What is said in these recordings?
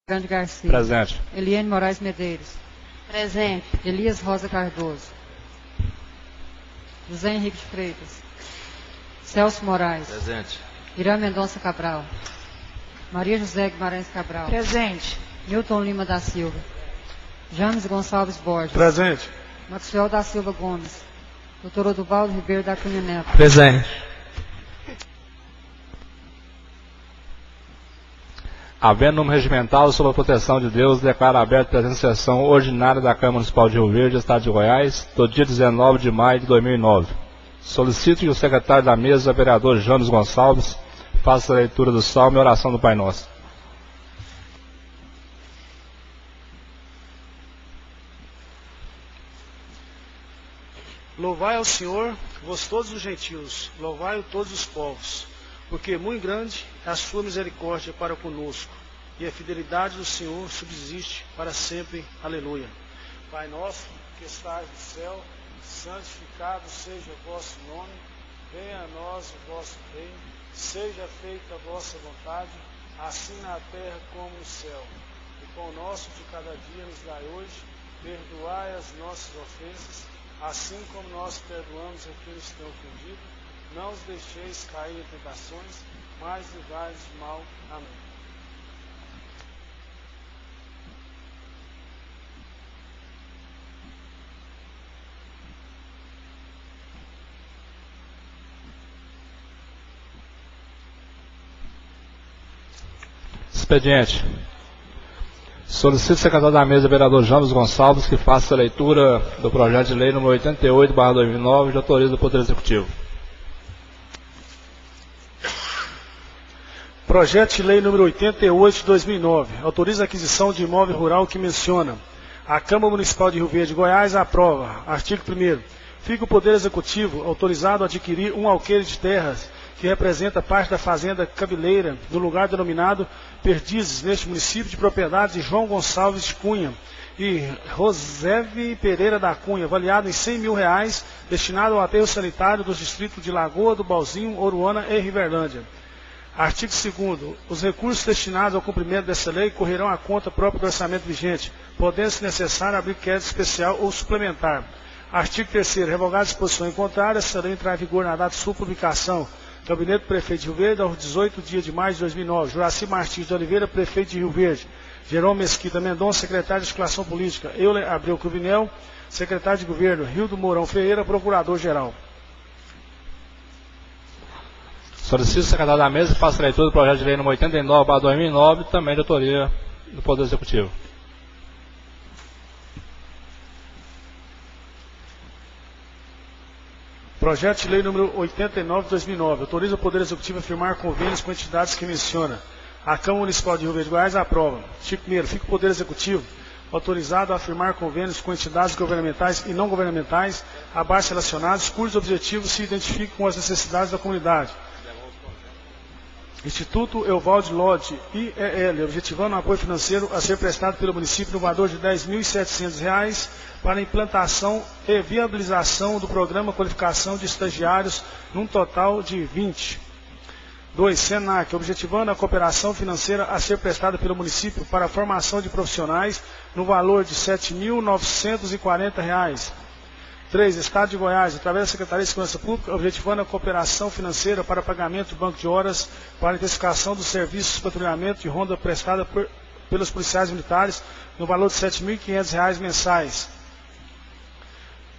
Grande Garcia. Presente. Eliane Moraes Medeiros. Presente. Elias Rosa Cardoso. José Henrique de Freitas. Celso Moraes. Presente. Irã Mendonça Cabral. Maria José Guimarães Cabral. Presente. Milton Lima da Silva. James Gonçalves Borges. Presente. Maxwell da Silva Gomes. Dr. Oduvaldo Ribeiro da Cunha Neto. Presente. Havendo número regimental sob a proteção de Deus, declaro aberta a presente sessão ordinária da Câmara Municipal de Rio Verde, Estado de Goiás, do dia 19 de maio de 2009. Solicito que o secretário da mesa, vereador James Gonçalves, faça a leitura do salmo e oração do Pai Nosso. Louvai ao Senhor, vós todos os gentios, louvai-o todos os povos, porque muito grande é a sua misericórdia para conosco, e a fidelidade do Senhor subsiste para sempre. Aleluia. Pai nosso, que estás no céu, santificado seja o vosso nome, venha a nós o vosso reino, seja feita a vossa vontade, assim na terra como no céu. O pão nosso de cada dia nos dai hoje, perdoai as nossas ofensas, assim como nós perdoamos a quem nos tem ofendido. Não os deixeis cair em tentações, mas livrai-nos do mal. Amém. Expediente. Solicito ao secretário da mesa, vereador James Gonçalves, que faça a leitura do projeto de lei número 88/2009, de autoria do Poder Executivo. Projeto de lei número 88 de 2009, autoriza a aquisição de imóvel rural que menciona. A Câmara Municipal de Rio Verde, Goiás, aprova. Artigo 1º. Fica o Poder Executivo autorizado a adquirir um alqueire de terras que representa parte da fazenda Cabeleira, no lugar denominado Perdizes, neste município, de propriedade de João Gonçalves de Cunha e Roseve Pereira da Cunha, avaliado em R$100 mil, destinado ao aterro sanitário dos distritos de Lagoa do Balzinho, Oruana e Riverlândia. Artigo 2º. Os recursos destinados ao cumprimento dessa lei correrão à conta própria do orçamento vigente, podendo, se necessário, abrir crédito especial ou suplementar. Artigo 3º. Revogada a disposição em contrário, essa lei entrará em vigor na data de sua publicação. Gabinete do Prefeito de Rio Verde, aos 18 dias de maio de 2009. Juraci Martins de Oliveira, Prefeito de Rio Verde. Jerônimo Mesquita Mendonça, Secretário de Articulação Política. Euler Abreu Cruvinel, Secretário de Governo. Rildo Mourão Ferreira, Procurador-Geral. Solicito ao secretário da mesa que faça a leitura do projeto de lei número 89/2009, também de autoria do Poder Executivo. Projeto de lei número 89 de 2009, autoriza o Poder Executivo a firmar convênios com entidades que menciona. A Câmara Municipal de Rio Verde, Goiás, aprova. Artigo 1º. Fica o Poder Executivo autorizado a firmar convênios com entidades governamentais e não governamentais, abaixo relacionados, cujos objetivos se identificam com as necessidades da comunidade. Instituto Evaldo Lodge, IEL, objetivando o apoio financeiro a ser prestado pelo município no valor de R$ 10.700 para a implantação e viabilização do programa Qualificação de Estagiários, num total de 20. 2. SENAC, objetivando a cooperação financeira a ser prestada pelo município para a formação de profissionais no valor de R$ 7.940. 3. Estado de Goiás, através da Secretaria de Segurança Pública, objetivando a cooperação financeira para pagamento de banco de horas para a intensificação dos serviços de patrulhamento de ronda prestada pelos policiais militares no valor de R$ 7.500 mensais.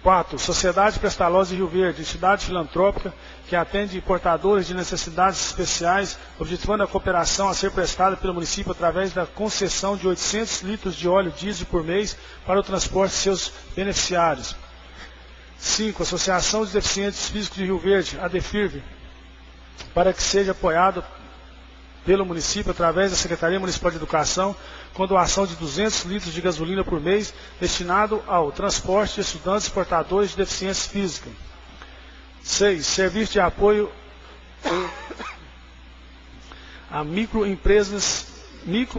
4. Sociedade Prestalosa de Rio Verde, entidade filantrópica que atende portadores de necessidades especiais, objetivando a cooperação a ser prestada pelo município através da concessão de 800 litros de óleo diesel por mês para o transporte de seus beneficiários. 5. Associação de Deficientes Físicos de Rio Verde, a DEFIRV, para que seja apoiado pelo município através da Secretaria Municipal de Educação, com doação de 200 litros de gasolina por mês, destinado ao transporte de estudantes portadores de deficiência física. 6. Serviço de apoio a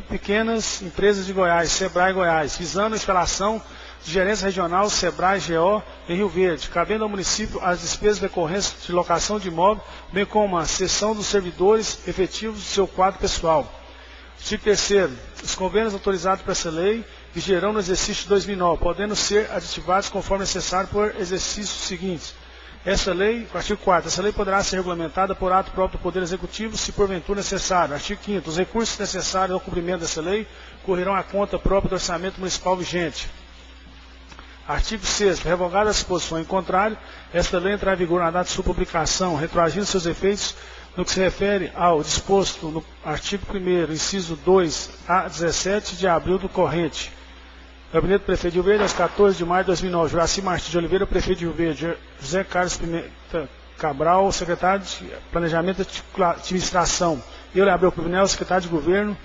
pequenas empresas de Goiás, SEBRAE Goiás, visando a instalação de gerência regional SEBRAE-GO em Rio Verde, cabendo ao município as despesas decorrentes de locação de imóvel, bem como a cessão dos servidores efetivos do seu quadro pessoal. Artigo 3º. Os convênios autorizados por essa lei vigerão no exercício de 2009, podendo ser aditivados conforme necessário por exercícios seguintes. Artigo 4º. Essa lei poderá ser regulamentada por ato próprio do Poder Executivo, se porventura necessário. Artigo 5º. Os recursos necessários ao cumprimento dessa lei correrão à conta própria do orçamento municipal vigente. Artigo 6º. Revogadas as disposições em contrário, esta lei entrará em vigor na data de sua publicação, retroagindo seus efeitos no que se refere ao disposto no artigo 1º, inciso 2, a 17 de abril do corrente. Gabinete do Prefeito de Rio Verde, aos 14 de maio de 2009. Juraci Martins de Oliveira, Prefeito de Rio Verde. José Carlos Pimenta Cabral, Secretário de Planejamento e Administração. Euler Abreu Cruvinel, Secretário de Governo.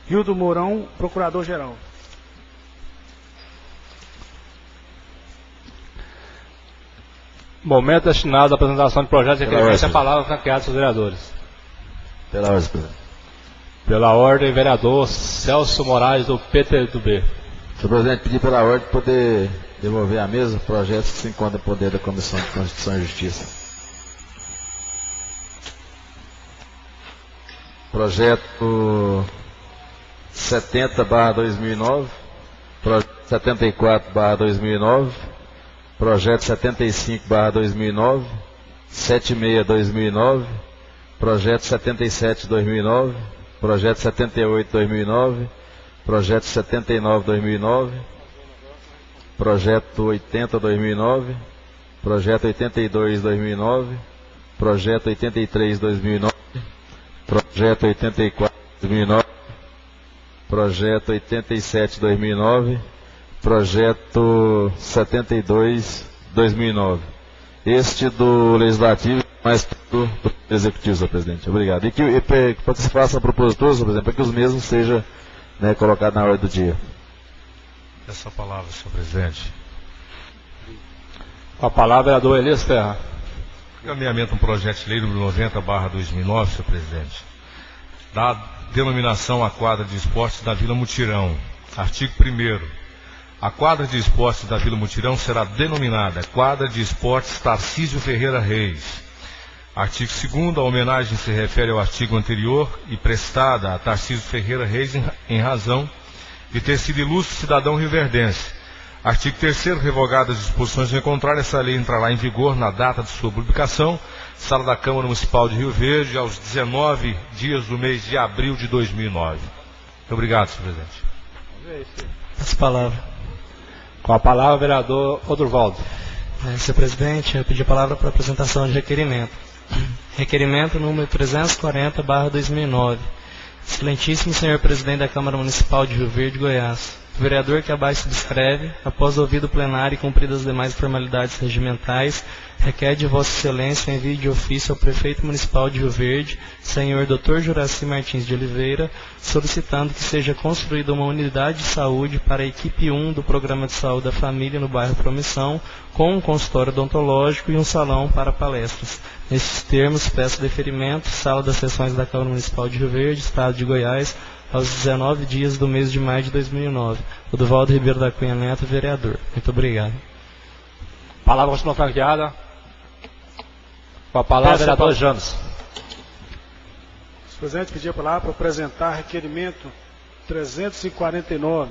Hildo Mourão, Procurador-Geral. Momento destinado à apresentação de projetos de requerimento. A palavra franqueada aos vereadores. Pela ordem, presidente. Pela ordem, vereador Celso Moraes, do PTB. Senhor presidente, pedi pela ordem para poder devolver à mesa projetos que se encontram em poder da Comissão de Constituição e Justiça. Projeto 70/2009, projeto 74/2009, projeto 75/2009, 76/2009, projeto 77/2009, projeto 78/2009, projeto 79/2009, projeto 80/2009, projeto 82/2009, projeto 83/2009, projeto 84/2009, projeto 87/2009, projeto 72/2009. Este do Legislativo, mais do Executivo, senhor presidente. Obrigado. E que para que se faça a propositura, senhor presidente, para que os mesmos sejam colocados na ordem do dia. Essa palavra, senhor presidente. Com a palavra, vereador Elias Terra. Encaminhamento um projeto de lei número 90/2009, senhor presidente. Da denominação à quadra de esportes da Vila Mutirão. Artigo 1º. A quadra de esportes da Vila Mutirão será denominada Quadra de Esportes Tarcísio Ferreira Reis. Artigo 2º. A homenagem se refere ao artigo anterior e prestada a Tarcísio Ferreira Reis em razão de ter sido ilustre cidadão rioverdense. Artigo 3º. Revogadas as disposições em contrário, essa lei entrará em vigor na data de sua publicação, Sala da Câmara Municipal de Rio Verde, aos 19 dias do mês de abril de 2009. Muito obrigado, senhor presidente. Essa palavra. Com a palavra, vereador Odurvaldo. Senhor presidente, eu pedi a palavra para apresentação de requerimento. Requerimento número 340/2009. Excelentíssimo senhor presidente da Câmara Municipal de Rio Verde, Goiás. O vereador que abaixo subscreve, após ouvido o plenário e cumpridas as demais formalidades regimentais, requer de Vossa Excelência o envio de ofício ao prefeito municipal de Rio Verde, senhor Dr. Juraci Martins de Oliveira, solicitando que seja construída uma unidade de saúde para a equipe 1 do Programa de Saúde da Família no bairro Promissão, com um consultório odontológico e um salão para palestras. Nesses termos, peço deferimento, Sala das Sessões da Câmara Municipal de Rio Verde, Estado de Goiás, aos 19 dias do mês de maio de 2009. Oduvaldo Ribeiro da Cunha Neto, vereador. Muito obrigado. Palavra continua franqueada. Com a palavra, vereador Janos. Senhor presidente, pedi a palavra para apresentar requerimento 349.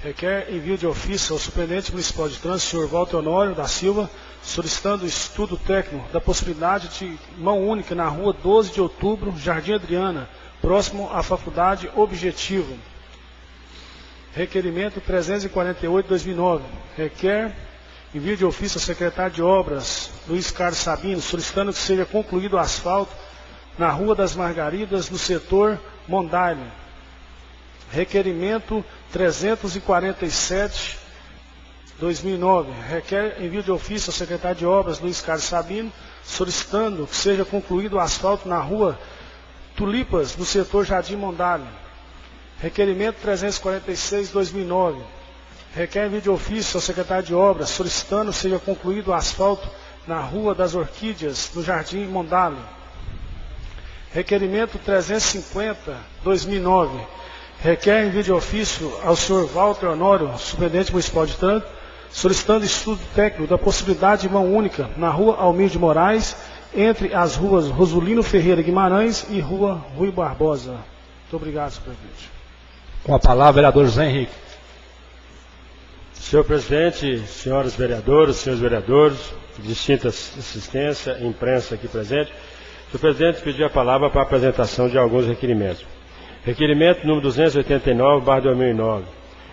Requer envio de ofício ao superintendente municipal de trânsito, senhor Walter Honório da Silva, solicitando estudo técnico da possibilidade de mão única na rua 12 de outubro, Jardim Adriana, próximo à Faculdade Objetivo. Requerimento 348/2009. Requer envio de ofício ao secretário de Obras, Luiz Carlos Sabino, solicitando que seja concluído o asfalto na Rua das Margaridas, no setor Mondaile. Requerimento 347/2009. Requer envio de ofício ao secretário de Obras, Luiz Carlos Sabino, solicitando que seja concluído o asfalto na Rua Tulipas, no setor Jardim Mondaile. Requerimento 346/2009. Requer envio de ofício ao secretário de Obras, solicitando que seja concluído o asfalto na Rua das Orquídeas, no Jardim Mondaile. Requerimento 350/2009. Requer envio de ofício ao senhor Walter Honório, superintendente municipal de trânsito, solicitando estudo técnico da possibilidade de mão única na Rua Almir de Moraes, entre as ruas Rosulino Ferreira Guimarães e Rua Rui Barbosa. Muito obrigado, senhor presidente. Com a palavra, vereador José Henrique. Senhor presidente, senhores vereadores, distinta assistência, imprensa aqui presente. Senhor presidente, pedi a palavra para a apresentação de alguns requerimentos. Requerimento número 289/2009.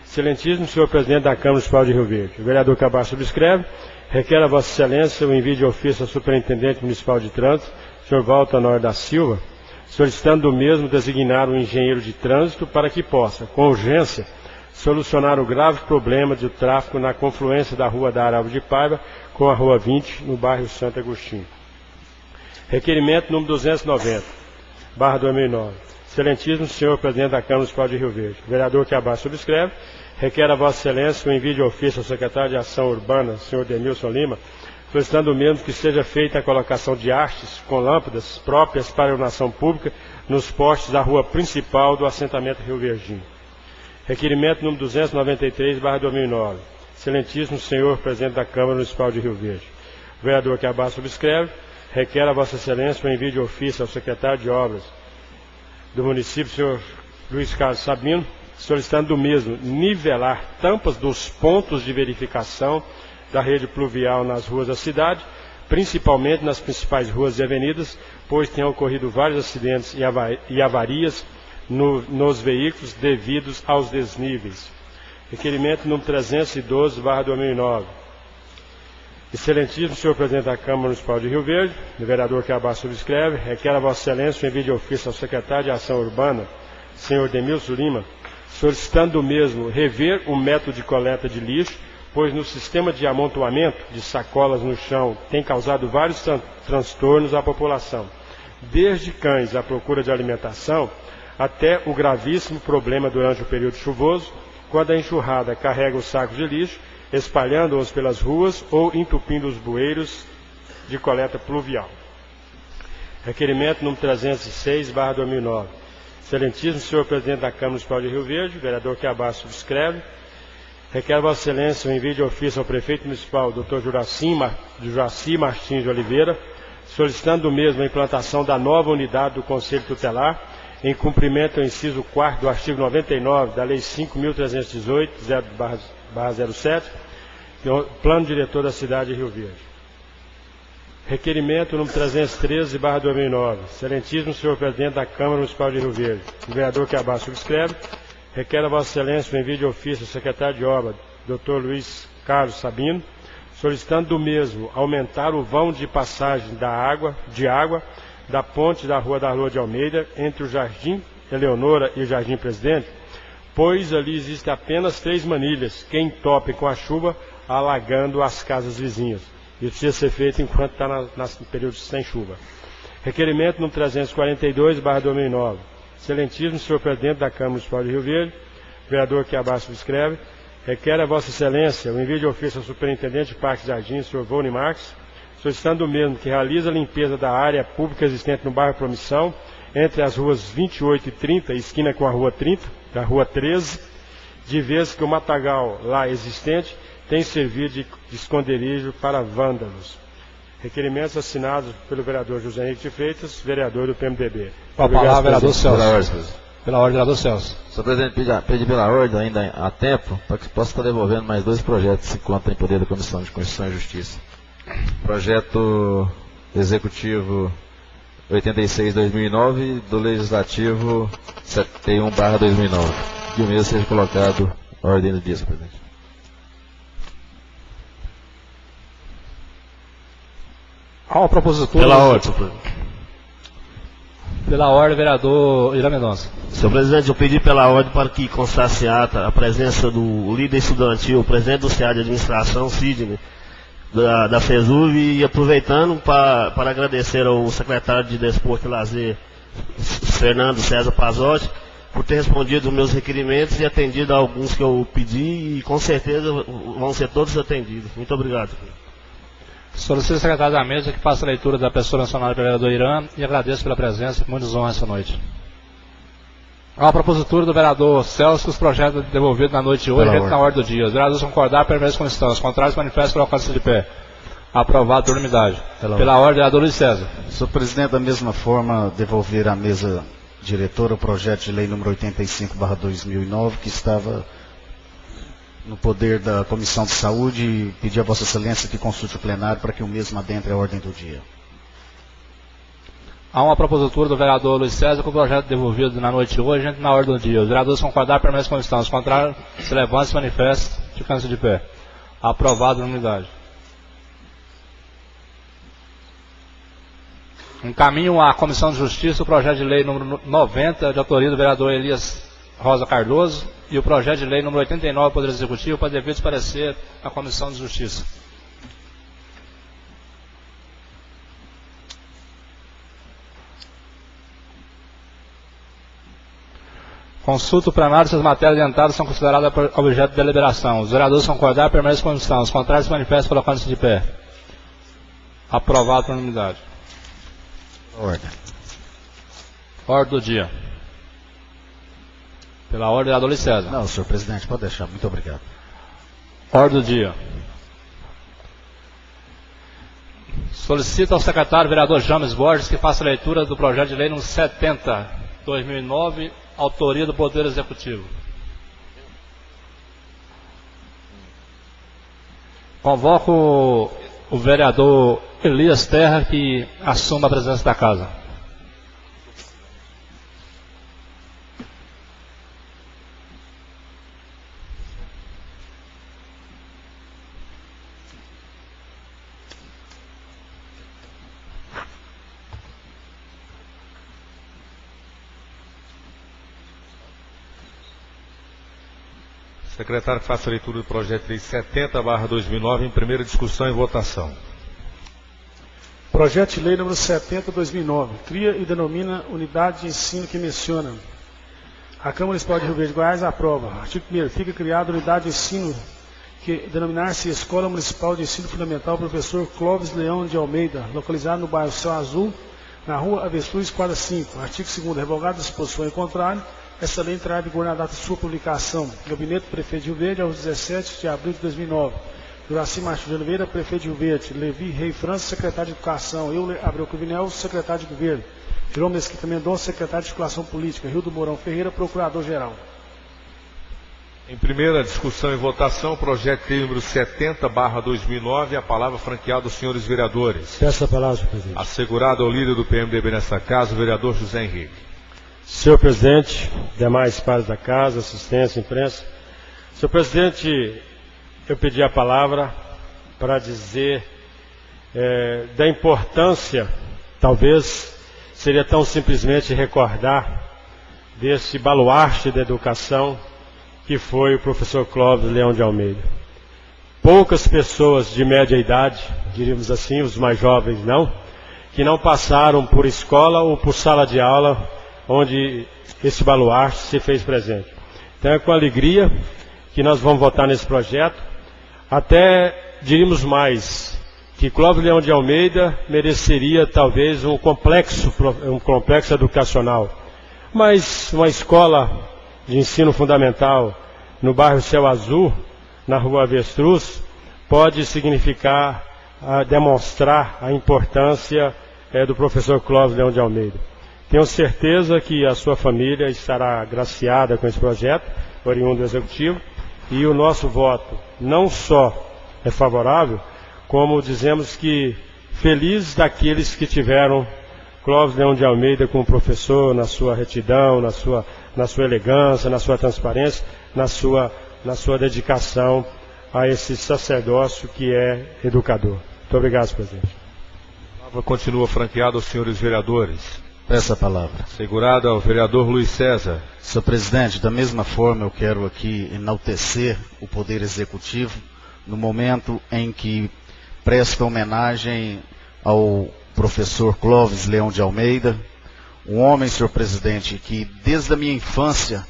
Excelentíssimo senhor presidente da Câmara Municipal de Rio Verde. O vereador Cabral subscreve. Requer a Vossa Excelência o envio de ofício ao Superintendente Municipal de Trânsito, senhor Walter Honório da Silva, solicitando do mesmo designar um engenheiro de trânsito para que possa, com urgência, solucionar o grave problema de tráfego na confluência da Rua da Arava de Paiva com a Rua 20, no bairro Santo Agostinho. Requerimento número 290/2009. Excelentíssimo senhor presidente da Câmara Municipal de Rio Verde. O vereador que abaixo subscreve. Requer a Vossa Excelência o envio de ofício ao secretário de Ação Urbana, senhor Demilson Lima, solicitando o mesmo que seja feita a colocação de hastes com lâmpadas próprias para a iluminação pública nos postes da rua principal do assentamento Rio Verdinho. Requerimento número 293/2009. Excelentíssimo senhor presidente da Câmara Municipal de Rio Verde. O vereador que abaixo subscreve. Requer a Vossa Excelência o envio de ofício ao secretário de Obras do município, senhor Luiz Carlos Sabino, solicitando do mesmo nivelar tampas dos pontos de verificação da rede pluvial nas ruas da cidade, principalmente nas principais ruas e avenidas, pois têm ocorrido vários acidentes e avarias nos veículos devidos aos desníveis. Requerimento número 312/2009. Excelentíssimo senhor presidente da Câmara Municipal de Rio Verde, o vereador que abaixo subscreve, requer a Vossa Excelência o envio de ofício ao secretário de Ação Urbana, senhor Demilson Lima, solicitando do mesmo rever o método de coleta de lixo, pois no sistema de amontoamento de sacolas no chão tem causado vários transtornos à população, desde cães à procura de alimentação, até o gravíssimo problema durante o período chuvoso, quando a enxurrada carrega os sacos de lixo, espalhando-os pelas ruas ou entupindo os bueiros de coleta pluvial. Requerimento número 306/2009. Excelentíssimo senhor presidente da Câmara Municipal de Rio Verde, vereador que abaixo subscreve, requer a Vossa Excelência o envio de ofício ao prefeito municipal, Dr. Juraci Martins de Oliveira, solicitando do mesmo a implantação da nova unidade do Conselho Tutelar, em cumprimento ao inciso 4º do artigo 99 da Lei 5.318/07, Plano Diretor da Cidade de Rio Verde. Requerimento número 313/2009. Excelentíssimo senhor presidente da Câmara Municipal de Rio Verde. O vereador que abaixo subscreve. Requer a Vossa Excelência o envio de ofício ao secretário de Obras, Dr. Luiz Carlos Sabino, solicitando do mesmo aumentar o vão de passagem de água da ponte da Rua da Lua de Almeida, entre o Jardim Eleonora e o Jardim Presidente, pois ali existem apenas 3 manilhas que entopem com a chuva, alagando as casas vizinhas. Isso precisa ser feito enquanto está no período sem chuva. Requerimento número 342/2009. Excelentíssimo senhor presidente da Câmara Municipal de Rio Verde, vereador que abaixo subscreve, requer a Vossa Excelência o envio de ofício ao superintendente de Parques e Jardins, senhor Vone Marques, solicitando o mesmo que realize a limpeza da área pública existente no bairro Promissão, entre as ruas 28 e 30, esquina com a rua 30, da rua 13, de vez que o matagal lá existente tem servido de esconderijo para vândalos. Requerimentos assinados pelo vereador José Henrique de Freitas, vereador do PMDB. Com a palavra, vereador Celso. Pela ordem, vereador Celso. Senhor presidente, pedi pela ordem, ainda há tempo, para que possa estar devolvendo mais 2 projetos que se encontram em poder da Comissão de Constituição e Justiça. Projeto Executivo 86/2009 e do Legislativo 71/2009. Que o mesmo seja colocado na ordem do dia, senhor presidente. Há uma propositura. Pela ordem, senhor presidente. Pela ordem, vereador Irã Mendonça. Senhor presidente, eu pedi pela ordem para que constasse ata a presença do líder estudantil, presidente do CEA de Administração, Sidney, da FESUV, e aproveitando para agradecer ao secretário de Desporto e Lazer, Fernando César Pazotti, por ter respondido os meus requerimentos e atendido a alguns que eu pedi, e com certeza vão ser todos atendidos. Muito obrigado. Solicito ao secretário da mesa que faça a leitura da pessoa nacional do vereador Irã e agradeço pela presença e muitas honras essa noite. Há uma propositura do vereador Celso que os projetos devolvidos na noite de hoje entram na ordem do dia. Os vereadores concordar, permanecem como estão. Os contrários manifestam colocar-se de pé. Aprovado por unanimidade. Pela ordem, vereador Luiz César. Senhor presidente, da mesma forma, devolver à mesa diretora, o projeto de lei número 85/2009, que estava no poder da Comissão de Saúde, e pedir a Vossa Excelência que consulte o plenário para que o mesmo adentre à ordem do dia. Há uma propositura do vereador Luiz César com o projeto devolvido na noite de hoje, entra na ordem do dia. Os vereadores concordarem, permanecem como estão. Os contrários, se levantam e se manifestam, ficando-se de pé. Aprovado na unidade. Encaminho à Comissão de Justiça o projeto de lei número 90, de autoria do vereador Elias Rosa Cardoso, e o projeto de lei número 89 do Poder Executivo, para devido parecer à Comissão de Justiça. Consulta o plenário se as matérias adiantadas são consideradas objeto de deliberação. Os vereadores concordarem, permanecem como estão. Os contrários se manifestam colocando-se de pé. Aprovado por unanimidade. Ordem. Ordem do dia. Pela ordem, vereador Luiz César. Não, senhor presidente, pode deixar. Muito obrigado. Ordem do dia. Solicita ao secretário vereador James Borges que faça a leitura do projeto de lei número 70/2009, autoria do Poder Executivo. Convoco o vereador Elias Terra, que assuma a presença da casa. Secretário, faça a leitura do projeto de lei 70/2009 em primeira discussão e votação. Projeto de lei número 70/2009. Cria e denomina unidade de ensino que menciona. A Câmara Municipal de Rio Verde, Goiás, aprova. Artigo 1º. Fica criada unidade de ensino que denominar-se Escola Municipal de Ensino Fundamental Professor Clóvis Leão de Almeida, localizado no bairro Céu Azul, na rua Avestruz, quadra 5. Artigo 2º. Revogada a disposição em contrário, essa lei entrará em vigor na data de sua publicação. Gabinete do Prefeito de Rio Verde, aos 17 de abril de 2009. Juraci Martins de Oliveira, Prefeito de Rio Verde. Levi Rei França, Secretário de Educação. Euler Abreu Cruvinel, Secretário de Governo. Jerônimo Mesquita Mendonça, Secretário de Circulação Política. Rildo Mourão Ferreira, Procurador-Geral. Em primeira discussão e votação, projeto de lei número 70/2009, a palavra franqueada aos senhores vereadores. Peço a palavra, senhor presidente. Assegurado ao líder do PMDB nesta casa, o vereador José Henrique. Senhor presidente, demais pares da casa, assistência, imprensa. Senhor presidente, eu pedi a palavra para dizer da importância, talvez seria tão simplesmente recordar desse baluarte da educação que foi o professor Clóvis Leão de Almeida. Poucas pessoas de média idade, diríamos assim, os mais jovens não, que não passaram por escola ou por sala de aula onde esse baluarte se fez presente. Então é com alegria que nós vamos votar nesse projeto. Até diríamos mais, que Clóvis Leão de Almeida mereceria talvez um complexo educacional. Mas uma escola de ensino fundamental no bairro Céu Azul, na rua Avestruz, pode significar, demonstrar a importância do professor Clóvis Leão de Almeida. Tenho certeza que a sua família estará agraciada com esse projeto, oriundo do Executivo, e o nosso voto não só é favorável, como dizemos que feliz daqueles que tiveram Clóvis Leão de Almeida como professor na sua retidão, na sua elegância, na sua transparência, na sua dedicação a esse sacerdócio que é educador. Muito obrigado, senhor presidente. A palavra continua franqueada aos senhores vereadores. Peço a palavra. Segurado ao vereador Luiz César. Senhor presidente, da mesma forma eu quero aqui enaltecer o Poder Executivo no momento em que presta homenagem ao professor Clóvis Leão de Almeida, um homem, senhor presidente, que desde a minha infância,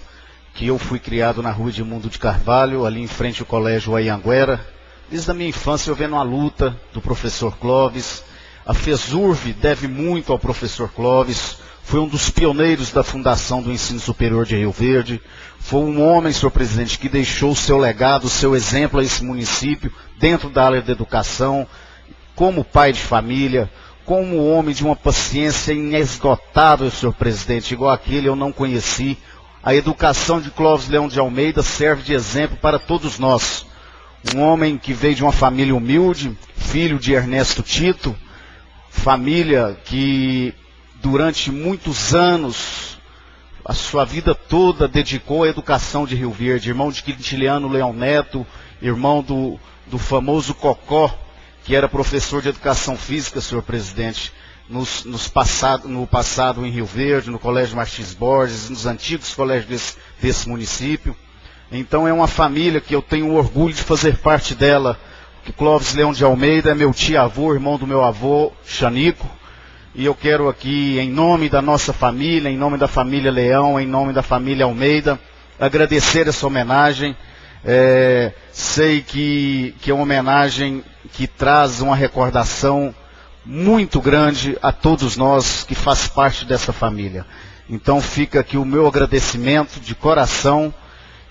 que eu fui criado na rua Edmundo de Carvalho, ali em frente ao colégio Anhanguera, desde a minha infância eu vendo a luta do professor Clóvis. A FESURV deve muito ao professor Clóvis, foi um dos pioneiros da fundação do ensino superior de Rio Verde, foi um homem, senhor presidente, que deixou o seu legado, o seu exemplo a esse município, dentro da área da educação, como pai de família, como homem de uma paciência inesgotável, senhor presidente, igual aquele eu não conheci. A educação de Clóvis Leão de Almeida serve de exemplo para todos nós. Um homem que veio de uma família humilde, filho de Ernesto Tito, família que durante muitos anos, a sua vida toda dedicou à educação de Rio Verde, irmão de Quintiliano Leão Neto, irmão do famoso Cocó, que era professor de educação física, senhor presidente, no passado em Rio Verde, no Colégio Martins Borges, nos antigos colégios desse município. Então é uma família que eu tenho orgulho de fazer parte dela, que Clóvis Leão de Almeida é meu tio-avô, irmão do meu avô, Xanico, e eu quero aqui, em nome da nossa família, em nome da família Leão, em nome da família Almeida, agradecer essa homenagem. Sei que é uma homenagem que traz uma recordação muito grande a todos nós que faz parte dessa família. Então fica aqui o meu agradecimento de coração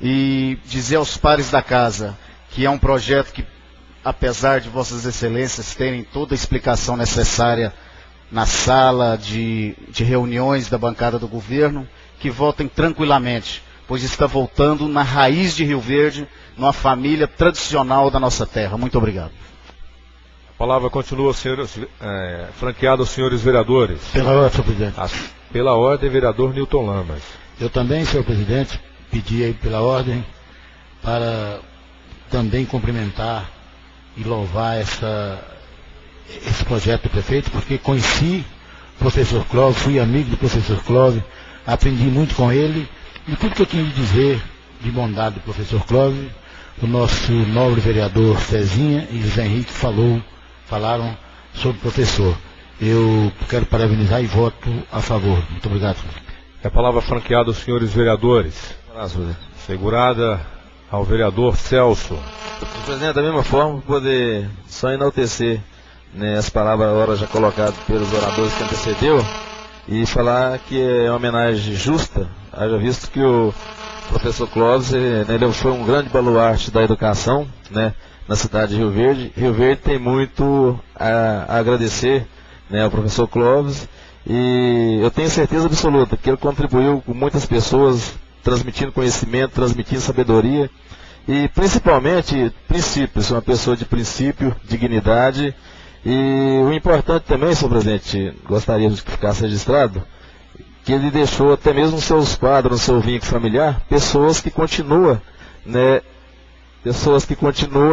e dizer aos pares da casa que é um projeto que, apesar de vossas excelências terem toda a explicação necessária na sala de reuniões da bancada do governo, que votem tranquilamente, pois está voltando na raiz de Rio Verde, numa família tradicional da nossa terra. Muito obrigado. A palavra continua franqueada aos senhores vereadores. Pela ordem, senhor presidente. Pela ordem, vereador Newton Lamas. Eu também, senhor presidente, pedi aí pela ordem para também cumprimentar e louvar esse projeto do prefeito, porque conheci o professor Clóvis, fui amigo do professor Clóvis, aprendi muito com ele, e tudo que eu tinha de dizer de bondade do professor Clóvis, o nosso nobre vereador Cezinha e José Henrique falaram sobre o professor. Eu quero parabenizar e voto a favor. Muito obrigado. A palavra franqueada aos senhores vereadores. Segurada ao vereador Celso. Presidente, da mesma forma, poder só enaltecer, né, as palavras agora já colocadas pelos oradores que antecedeu e falar que é uma homenagem justa, haja visto que o professor Clóvis, ele foi um grande baluarte da educação, né, na cidade de Rio Verde. Rio Verde tem muito a agradecer, né, ao professor Clóvis, e eu tenho certeza absoluta que ele contribuiu com muitas pessoas, transmitindo conhecimento, transmitindo sabedoria e principalmente princípios, uma pessoa de princípio, dignidade. E o importante também, senhor presidente, gostaria de que ficasse registrado, que ele deixou até mesmo nos seus quadros, no seu vínculo familiar, pessoas que continuam, né,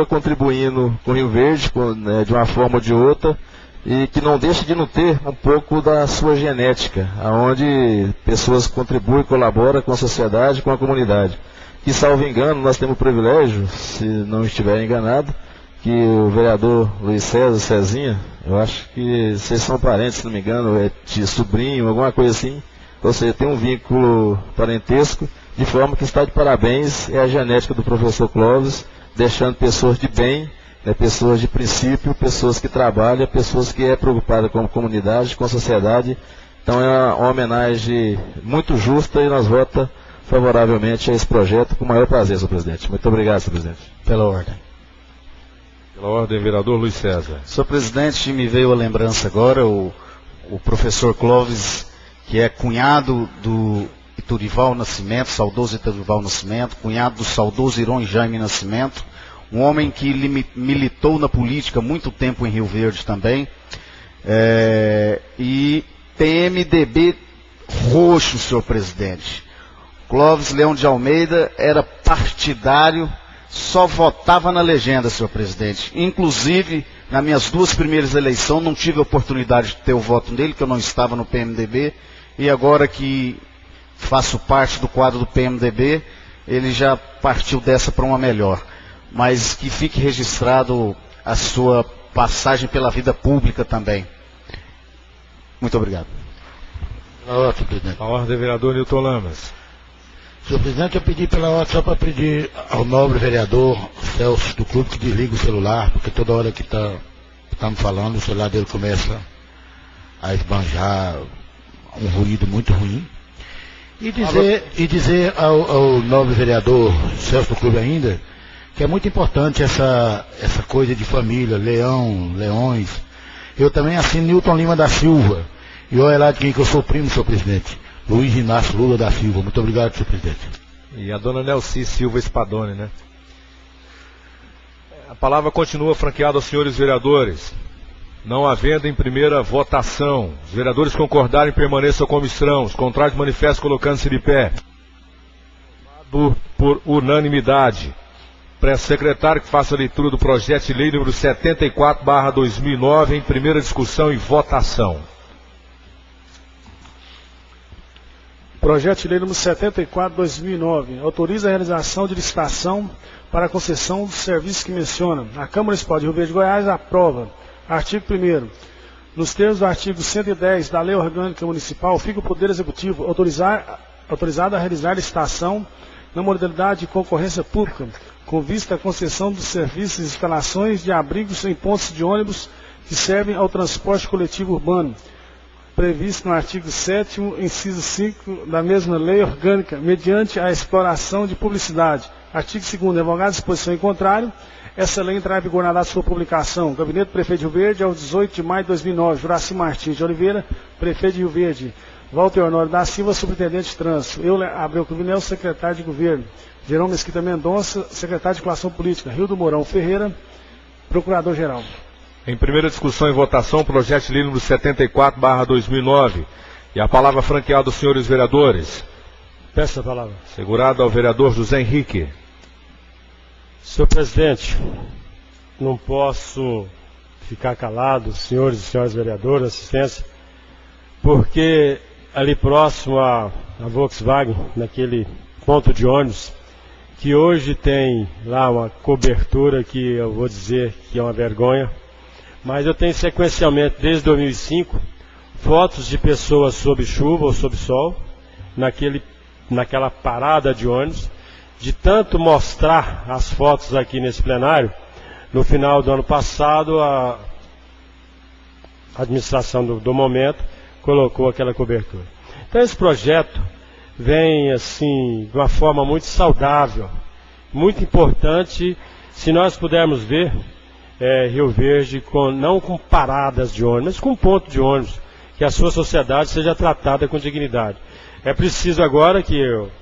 contribuindo com o Rio Verde, né, de uma forma ou de outra, e que não deixa de não ter um pouco da sua genética, aonde pessoas contribuem, colaboram com a sociedade, com a comunidade. Que, salvo engano, nós temos o privilégio, se não estiver enganado, que o vereador Luiz César, Cezinha, eu acho que vocês são parentes, se não me engano, é de sobrinho, alguma coisa assim, ou seja, tem um vínculo parentesco, de forma que está de parabéns, é a genética do professor Clóvis, deixando pessoas de bem, pessoas de princípio, pessoas que trabalham, pessoas que é preocupada com a comunidade, com a sociedade. Então é uma homenagem muito justa e nós votamos favoravelmente a esse projeto com o maior prazer, senhor presidente. Muito obrigado, senhor presidente. Pela ordem. Pela ordem, vereador Luiz César. Senhor presidente, me veio a lembrança agora, o professor Clóvis, que é cunhado do Iturival Nascimento, saudoso Iturival Nascimento, cunhado do saudoso Iron Jaime Nascimento, um homem que militou na política há muito tempo em Rio Verde também, e PMDB roxo, senhor presidente. Clóvis Leão de Almeida era partidário, só votava na legenda, senhor presidente. Inclusive, nas minhas duas primeiras eleições, não tive a oportunidade de ter o voto dele, que eu não estava no PMDB, e agora que faço parte do quadro do PMDB, ele já partiu dessa para uma melhor. Mas que fique registrado a sua passagem pela vida pública também. Muito obrigado. Pela ordem, presidente. A ordem, vereador Newton Lamas. Senhor presidente, eu pedi pela ordem só para pedir ao nobre vereador Celso do Clube que desliga o celular, porque toda hora que estamos falando, o celular dele começa a esbanjar um ruído muito ruim. E dizer ao nobre vereador Celso do Clube ainda, que é muito importante essa coisa de família, leões. Eu também assino Newton Lima da Silva. E olha lá de quem que eu sou primo, senhor presidente. Luiz Inácio Lula da Silva. Muito obrigado, senhor presidente. E a dona Nelci Silva Spadoni, né? A palavra continua franqueada aos senhores vereadores. Não havendo em primeira votação, os vereadores concordarem permaneçam como estão. Os contrários manifestam colocando-se de pé. Por unanimidade. Pré-secretário que faça a leitura do projeto de lei número 74/2009 em primeira discussão e votação. Projeto de lei número 74/2009 autoriza a realização de licitação para a concessão dos serviços que menciona. A Câmara Municipal de Rio Verde, Goiás, aprova. Artigo 1º. Nos termos do artigo 110 da Lei Orgânica Municipal, fica o Poder Executivo autorizado a realizar licitação na modalidade de concorrência pública, com vista à concessão dos serviços e instalações de abrigos em pontos de ônibus que servem ao transporte coletivo urbano, previsto no artigo 7º, inciso 5 da mesma lei orgânica, mediante a exploração de publicidade. Artigo 2º, revogada a disposição em contrário, essa lei entrará em vigor na data de sua publicação. Gabinete do Prefeito de Rio Verde, ao 18 de maio de 2009. Juraci Martins de Oliveira, Prefeito de Rio Verde. Walter Honório da Silva, Superintendente de Trânsito. Euler Abreu Cruvinel, Secretário de Governo. Jerônimo Mesquita Mendonça, Secretário de Articulação Política. Rildo Mourão Ferreira, Procurador-Geral. Em primeira discussão e votação, projeto de lei número 74/2009. E a palavra franqueada aos senhores vereadores. Peço a palavra. Segurado ao vereador José Henrique. Senhor presidente, não posso ficar calado, senhores e senhoras vereadores, assistência, porque ali próximo a Volkswagen, naquele ponto de ônibus, que hoje tem lá uma cobertura que eu vou dizer que é uma vergonha, mas eu tenho sequencialmente, desde 2005, fotos de pessoas sob chuva ou sob sol, naquela parada de ônibus. De tanto mostrar as fotos aqui nesse plenário, no final do ano passado, a administração do momento colocou aquela cobertura. Então esse projeto vem assim, de uma forma muito saudável, muito importante, se nós pudermos ver Rio Verde não com paradas de ônibus, mas com ponto de ônibus, que a sua sociedade seja tratada com dignidade. É preciso agora que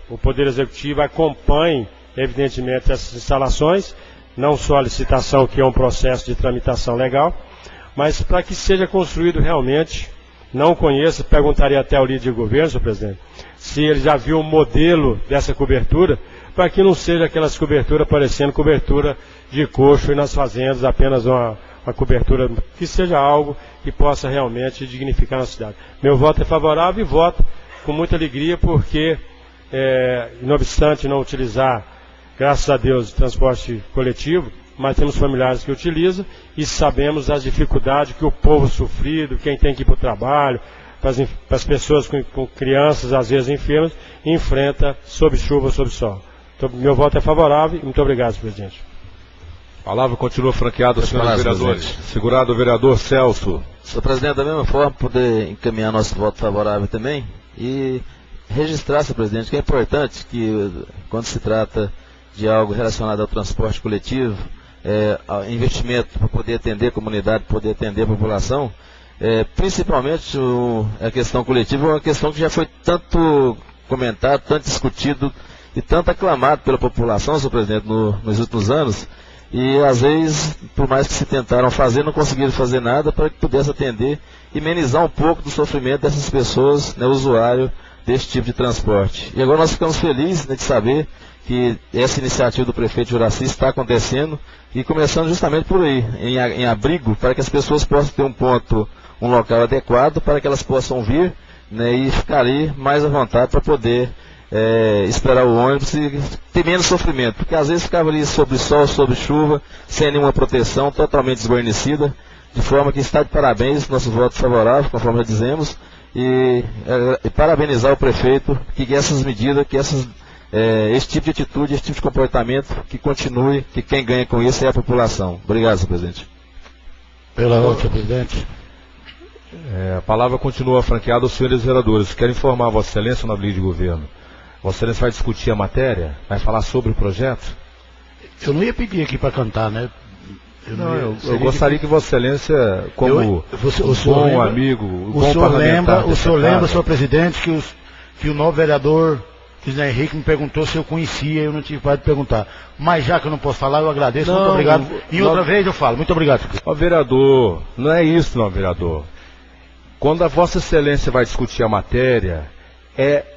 o Poder Executivo acompanhe, evidentemente, essas instalações, não só a licitação, que é um processo de tramitação legal, mas para que seja construído realmente. Não conheço, perguntaria até ao líder de governo, senhor presidente, se ele já viu o modelo dessa cobertura, para que não seja aquelas coberturas parecendo cobertura de coxo e nas fazendas, apenas uma cobertura, que seja algo que possa realmente dignificar a cidade. Meu voto é favorável e voto com muita alegria, porque, não obstante não utilizar, graças a Deus, transporte coletivo, mas temos familiares que utilizam e sabemos das dificuldades que o povo sofrido, quem tem que ir para o trabalho, para as pessoas com crianças, às vezes enfermas, enfrenta sob chuva ou sob sol. Então, meu voto é favorável e muito obrigado, senhor presidente. A palavra continua franqueada aos senhores vereadores. Segurado o vereador Celso. Senhor presidente, da mesma forma, poder encaminhar nosso voto favorável também e registrar, senhor presidente, que é importante que, quando se trata de algo relacionado ao transporte coletivo, investimento para poder atender a comunidade, poder atender a população, principalmente a questão coletiva, é uma questão que já foi tanto comentado, tanto discutido e tanto aclamado pela população, senhor presidente, nos últimos anos. E às vezes, por mais que se tentaram fazer, não conseguiram fazer nada para que pudesse atender e amenizar um pouco do sofrimento dessas pessoas, usuário desse tipo de transporte. E agora nós ficamos felizes de saber que essa iniciativa do prefeito Juraci está acontecendo e começando justamente por aí, em abrigo, para que as pessoas possam ter um local adequado para que elas possam vir e ficar ali mais à vontade para poder esperar o ônibus e ter menos sofrimento, porque às vezes ficava ali sob sol, sob chuva, sem nenhuma proteção, totalmente desguarnecida, de forma que está de parabéns, nosso voto favorável, conforme já dizemos, e parabenizar o prefeito, que essas medidas, esse tipo de atitude, esse tipo de comportamento, que continue, que quem ganha com isso é a população. Obrigado, senhor presidente. Pela ordem, senhor presidente. A palavra continua franqueada aos senhores vereadores. Quero informar a Vossa Excelência, na líder de governo. Vossa Excelência vai discutir a matéria? Vai falar sobre o projeto? Eu não ia pedir aqui para cantar, né? Eu gostaria que Vossa Excelência, como bom amigo, bom parlamentar... O senhor lembra, senhor presidente, que o novo vereador José Henrique me perguntou se eu conhecia, eu não tive para perguntar. Mas já que eu não posso falar, eu agradeço, muito obrigado. E outra vez eu falo, muito obrigado. Ó, vereador, não é isso, não, vereador. Quando a Vossa Excelência vai discutir a matéria,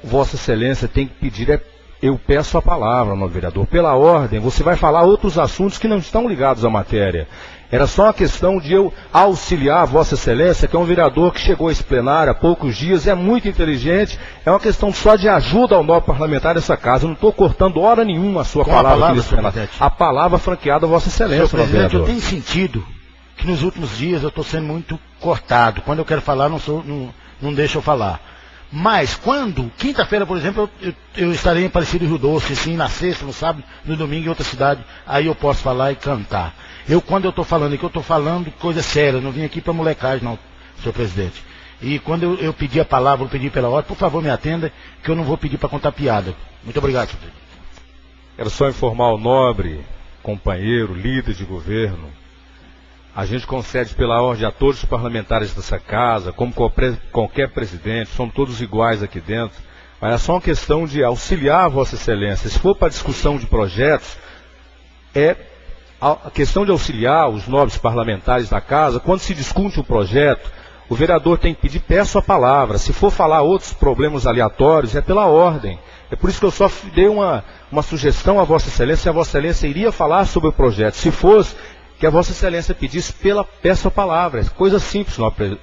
Vossa Excelência tem que pedir, eu peço a palavra, meu vereador. Pela ordem, você vai falar outros assuntos que não estão ligados à matéria. Era só uma questão de eu auxiliar a Vossa Excelência, que é um vereador que chegou a esse plenário há poucos dias, é muito inteligente, é uma questão só de ajuda ao novo parlamentar dessa casa. Eu não estou cortando hora nenhuma a sua palavra aqui nesse plenário. A palavra franqueada a Vossa Excelência, senhor presidente, eu tenho sentido que nos últimos dias eu estou sendo muito cortado. Quando eu quero falar, não deixa eu falar. Mas quando, quinta-feira, por exemplo, eu estarei em Aparecido Rio Doce, sim, na sexta, no sábado, no domingo em outra cidade, aí eu posso falar e cantar. Quando eu estou falando aqui, eu estou falando coisa séria, não vim aqui para molecagem não, senhor presidente. E quando eu pedi a palavra, eu pedi pela ordem, por favor me atenda, que eu não vou pedir para contar piada. Muito obrigado, senhor presidente. Quero só informar o nobre companheiro, líder de governo. A gente concede pela ordem a todos os parlamentares dessa casa, como qualquer presidente, somos todos iguais aqui dentro. Mas é só uma questão de auxiliar a Vossa Excelência. Se for para discussão de projetos, a questão de auxiliar os nobres parlamentares da casa. Quando se discute um projeto, o vereador tem que pedir, peço a palavra. Se for falar outros problemas aleatórios, é pela ordem. É por isso que eu só dei uma sugestão a Vossa Excelência, e a Vossa Excelência iria falar sobre o projeto. Se fosse que a Vossa Excelência pedisse peço a palavra. Coisa simples,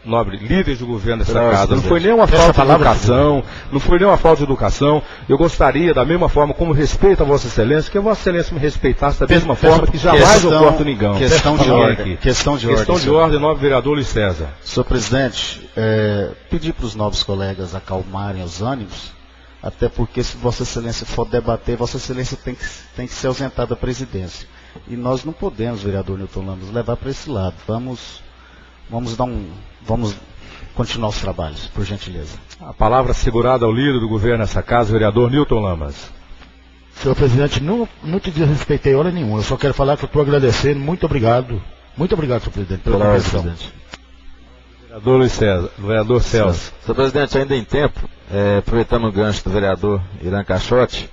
nobre líder de governo dessa casa. Não foi nem uma falta de educação, não foi nem uma falta de educação. Eu gostaria, da mesma forma como respeito a Vossa Excelência, que a Vossa Excelência me respeitasse da mesma forma que jamais eu corto ninguém. Questão de ordem. Questão de ordem, nobre vereador Luiz César. Senhor presidente, pedir para os novos colegas acalmarem os ânimos, até porque se Vossa Excelência for debater, Vossa Excelência tem que se ausentar da presidência. E nós não podemos, vereador Newton Lamas, levar para esse lado. Vamos continuar os trabalhos, por gentileza. A palavra assegurada ao líder do governo nessa casa, vereador Newton Lamas. Senhor presidente, não te desrespeitei hora nenhuma. Eu só quero falar que eu estou agradecendo. Muito obrigado. Muito obrigado, senhor presidente, pela compreensão. Vereador Luiz César, vereador Celso. Senhor presidente, ainda em tempo, aproveitando o gancho do vereador Irã Caixote,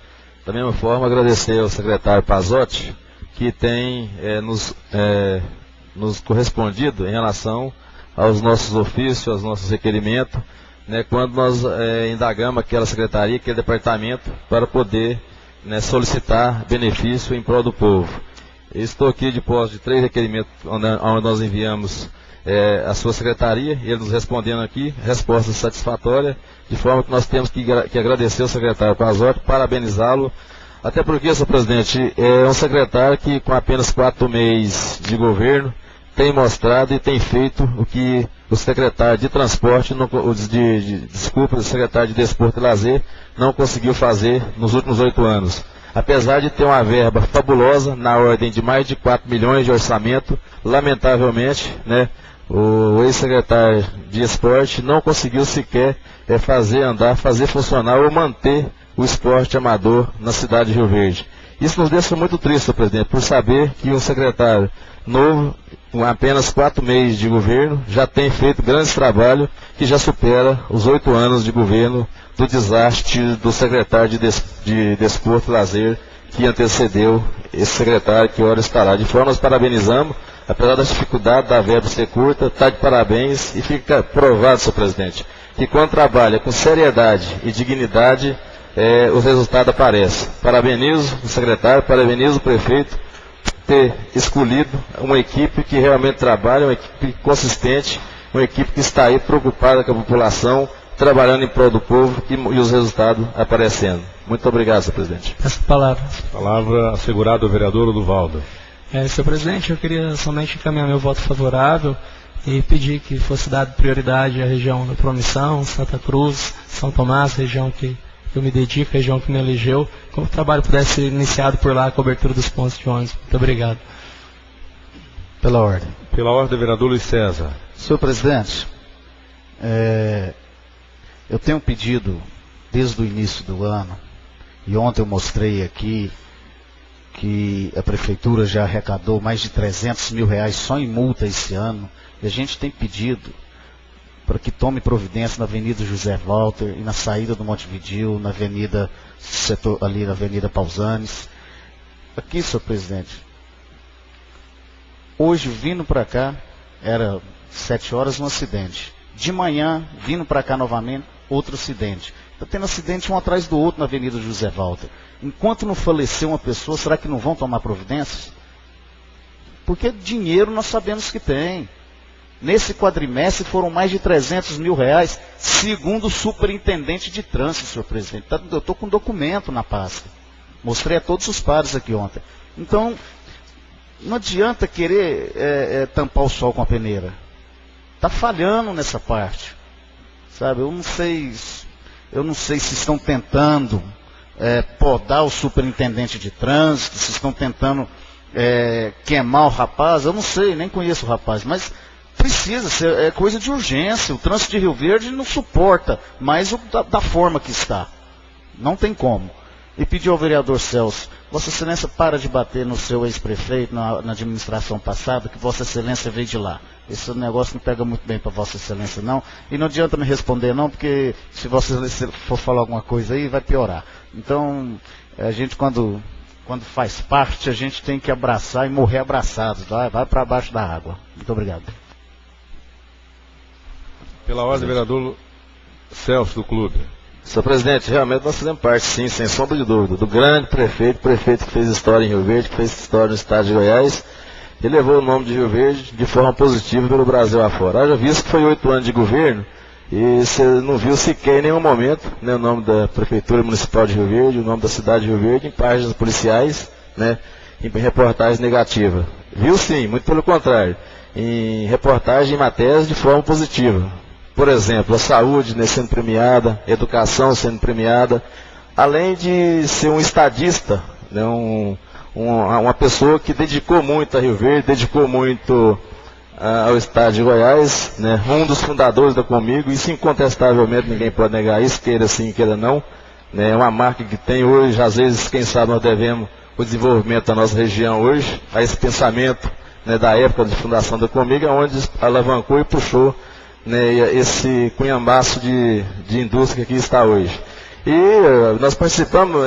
da mesma forma agradecer ao secretário Pazotti, que tem nos correspondido em relação aos nossos ofícios, aos nossos requerimentos, né, quando nós indagamos aquela secretaria, aquele departamento, para poder solicitar benefício em prol do povo. Estou aqui de posse de 3 requerimentos, onde nós enviamos a sua secretaria, e ele nos respondendo aqui, resposta satisfatória, de forma que nós temos que agradecer ao secretário Pazotti, parabenizá-lo. Até porque, senhor presidente, é um secretário que com apenas 4 meses de governo tem mostrado e tem feito o que o secretário de transporte, o secretário de Desporto e Lazer não conseguiu fazer nos últimos 8 anos. Apesar de ter uma verba fabulosa, na ordem de mais de 4 milhões de orçamento, lamentavelmente, o ex-secretário de Esporte não conseguiu sequer fazer funcionar ou manter o esporte amador na cidade de Rio Verde. Isso nos deixa muito triste, senhor presidente, por saber que um secretário novo, com apenas 4 meses de governo, já tem feito grandes trabalhos que já supera os 8 anos de governo do desastre do secretário de Desporto e Lazer que antecedeu esse secretário, que ora estará. De forma, nós parabenizamos, apesar da dificuldade da verba ser curta, está de parabéns, e fica provado, senhor presidente, que quando trabalha com seriedade e dignidade, os resultados aparecem. Parabenizo o secretário, parabenizo o prefeito por ter escolhido uma equipe que realmente trabalha, uma equipe consistente, uma equipe que está aí preocupada com a população, trabalhando em prol do povo e os resultados aparecendo. Muito obrigado, senhor presidente. Essa palavra. Palavra assegurada ao vereador Oduvaldo. Senhor presidente, eu queria somente encaminhar meu voto favorável e pedir que fosse dada prioridade à região da Promissão, Santa Cruz, São Tomás, região que eu me dedico, região que me elegeu, como o trabalho pudesse ser iniciado por lá, a cobertura dos pontos de ônibus. Muito obrigado. Pela ordem. Pela ordem, vereador Luiz César. Senhor presidente, eu tenho pedido desde o início do ano, e ontem eu mostrei aqui, que a prefeitura já arrecadou mais de 300 mil reais só em multa esse ano. E a gente tem pedido para que tome providência na Avenida José Walter e na saída do Montevidéu, na Avenida ali na Avenida Pausanes. Aqui, senhor presidente, hoje vindo para cá, era 7 horas, um acidente. De manhã, vindo para cá novamente, outro acidente. Está tendo acidente um atrás do outro na Avenida José Walter. Enquanto não falecer uma pessoa, será que não vão tomar providências? Porque dinheiro nós sabemos que tem. Nesse quadrimestre foram mais de 300 mil reais, segundo o superintendente de trânsito, senhor presidente. Eu estou com documento na pasta. Mostrei a todos os pares aqui ontem. Então, não adianta querer tampar o sol com a peneira. Está falhando nessa parte. Sabe, eu não sei se estão tentando podar o superintendente de trânsito, se estão tentando queimar o rapaz. Eu não sei, nem conheço o rapaz, mas precisa ser coisa de urgência. O trânsito de Rio Verde não suporta mais da forma que está. Não tem como. E pedir ao vereador Celso, Vossa Excelência para de bater no seu ex-prefeito na administração passada, que Vossa Excelência veio de lá. Esse negócio não pega muito bem para Vossa Excelência não. E não adianta me responder não, porque se Vossa Excelência for falar alguma coisa aí, vai piorar. Então, a gente quando faz parte, a gente tem que abraçar e morrer abraçados. Vai para baixo da água. Muito obrigado. Pela ordem, vereador Celso, do clube. Senhor presidente, realmente nós fazemos parte, sim, sem sombra de dúvida, do grande prefeito que fez história em Rio Verde, que fez história no estado de Goiás, e levou o nome de Rio Verde de forma positiva pelo Brasil afora. Haja visto que foi 8 anos de governo, e você não viu sequer em nenhum momento, né, o nome da Prefeitura Municipal de Rio Verde, o nome da cidade de Rio Verde, em páginas policiais, né, em reportagens negativas. Viu sim, muito pelo contrário, em reportagens e matérias de forma positiva. Por exemplo, a saúde, né, sendo premiada, a educação sendo premiada, além de ser um estadista, né, uma pessoa que dedicou muito a Rio Verde, dedicou muito ao estado de Goiás, né, um dos fundadores da Comigo, isso incontestavelmente ninguém pode negar isso, queira sim, queira não, né, é uma marca que tem hoje, às vezes, quem sabe nós devemos o desenvolvimento da nossa região hoje, a esse pensamento, né, da época de fundação da Comigo, onde alavancou e puxou, né, esse cunhambaço de indústria que está hoje. E nós participamos,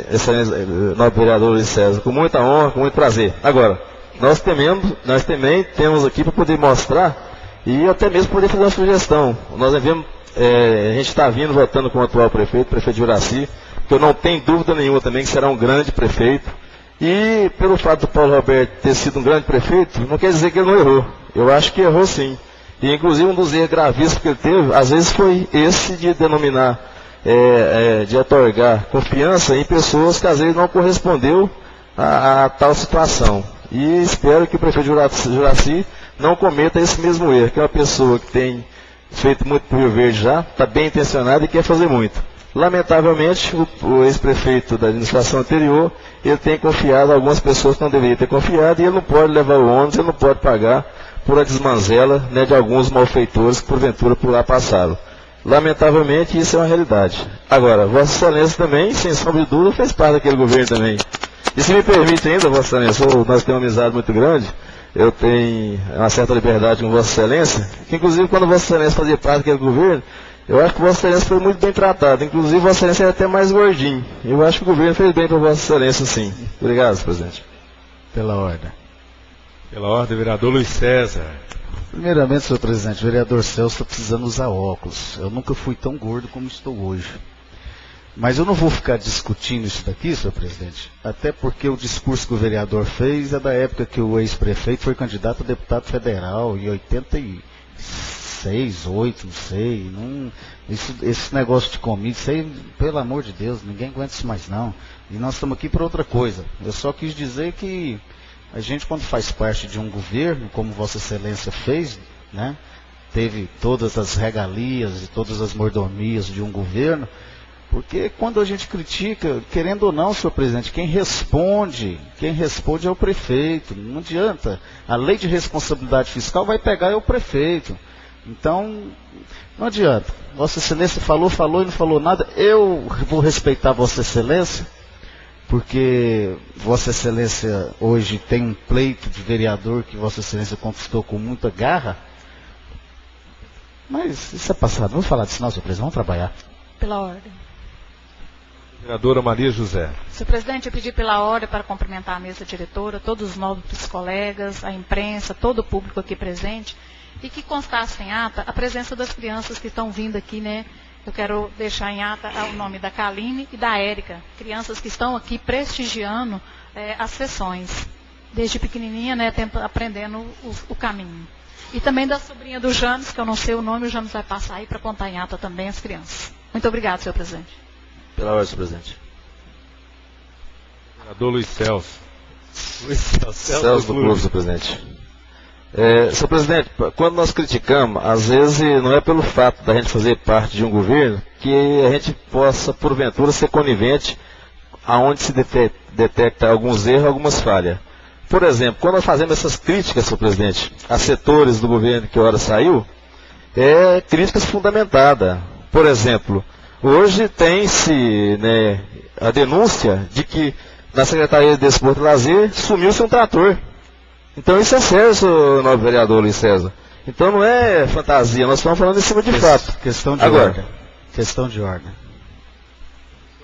excelente nobre vereador Luiz César, com muita honra, com muito prazer. Agora, nós também temos aqui para poder mostrar e até mesmo poder fazer uma sugestão. Nós devemos, a gente está vindo votando com o atual prefeito Juraci, que eu não tenho dúvida nenhuma também que será um grande prefeito. E pelo fato do Paulo Roberto ter sido um grande prefeito, não quer dizer que ele não errou. Eu acho que errou sim. E inclusive um dos erros gravíssimos que ele teve, às vezes foi esse de denominar, de otorgar confiança em pessoas que às vezes não correspondeu a tal situação. E espero que o prefeito Juraci não cometa esse mesmo erro, que é uma pessoa que tem feito muito para o Rio Verde já, está bem intencionada e quer fazer muito. Lamentavelmente, o ex-prefeito da administração anterior, ele tem confiado a algumas pessoas que não deveriam ter confiado, e ele não pode levar o ônibus, ele não pode pagar por a desmanzela, né, de alguns malfeitores que porventura por lá passaram. Lamentavelmente, isso é uma realidade. Agora, Vossa Excelência também, sem sombra de dúvida, fez parte daquele governo também. E se me permite ainda, Vossa Excelência, nós temos uma amizade muito grande, eu tenho uma certa liberdade com Vossa Excelência, que inclusive quando Vossa Excelência fazia parte daquele governo, eu acho que Vossa Excelência foi muito bem tratado, inclusive Vossa Excelência era até mais gordinho. Eu acho que o governo fez bem para Vossa Excelência, sim. Obrigado, presidente. Pela ordem. Pela ordem, vereador Luiz César. Primeiramente, senhor presidente, o vereador Celso está precisando usar óculos. Eu nunca fui tão gordo como estou hoje. Mas eu não vou ficar discutindo isso daqui, senhor presidente, até porque o discurso que o vereador fez é da época que o ex-prefeito foi candidato a deputado federal, em 86, 8, não sei. Esse negócio de comida, isso aí, pelo amor de Deus, ninguém aguenta isso mais não. E nós estamos aqui para outra coisa. Eu só quis dizer que a gente, quando faz parte de um governo, como Vossa Excelência fez, né, teve todas as regalias e todas as mordomias de um governo, porque quando a gente critica, querendo ou não, senhor presidente, quem responde é o prefeito. Não adianta. A lei de responsabilidade fiscal vai pegar é o prefeito. Então, não adianta. Vossa Excelência falou e não falou nada. Eu vou respeitar Vossa Excelência, porque Vossa Excelência hoje tem um pleito de vereador que Vossa Excelência conquistou com muita garra. Mas isso é passado, vamos falar disso não, senhor presidente, vamos trabalhar. Pela ordem. Vereadora Maria José. Senhor presidente, eu pedi pela ordem para cumprimentar a mesa diretora, todos os nobres colegas, a imprensa, todo o público aqui presente, e que constasse em ata a presença das crianças que estão vindo aqui, né? Eu quero deixar em ata o nome da Kaline e da Érica, crianças que estão aqui prestigiando as sessões, desde pequenininha, né, aprendendo o caminho. E também da sobrinha do James, que eu não sei o nome, o James vai passar aí para contar em ata também as crianças. Muito obrigado, senhor presidente. Pela ordem, senhor presidente. Vereador Luiz Celso. Celso do Clube, senhor presidente. Senhor presidente, quando nós criticamos, às vezes não é pelo fato da gente fazer parte de um governo que a gente possa, porventura, ser conivente aonde se detecta alguns erros, algumas falhas. Por exemplo, quando nós fazemos essas críticas, senhor presidente, a setores do governo que ora saiu, críticas fundamentadas. Por exemplo, hoje tem-se, né, a denúncia de que na Secretaria de Desporto e Lazer sumiu-se um trator. Então isso é sério, senhor nobre vereador Luiz César. Então não é fantasia, nós estamos falando em cima de fato. Questão de Agora, ordem. Questão de ordem.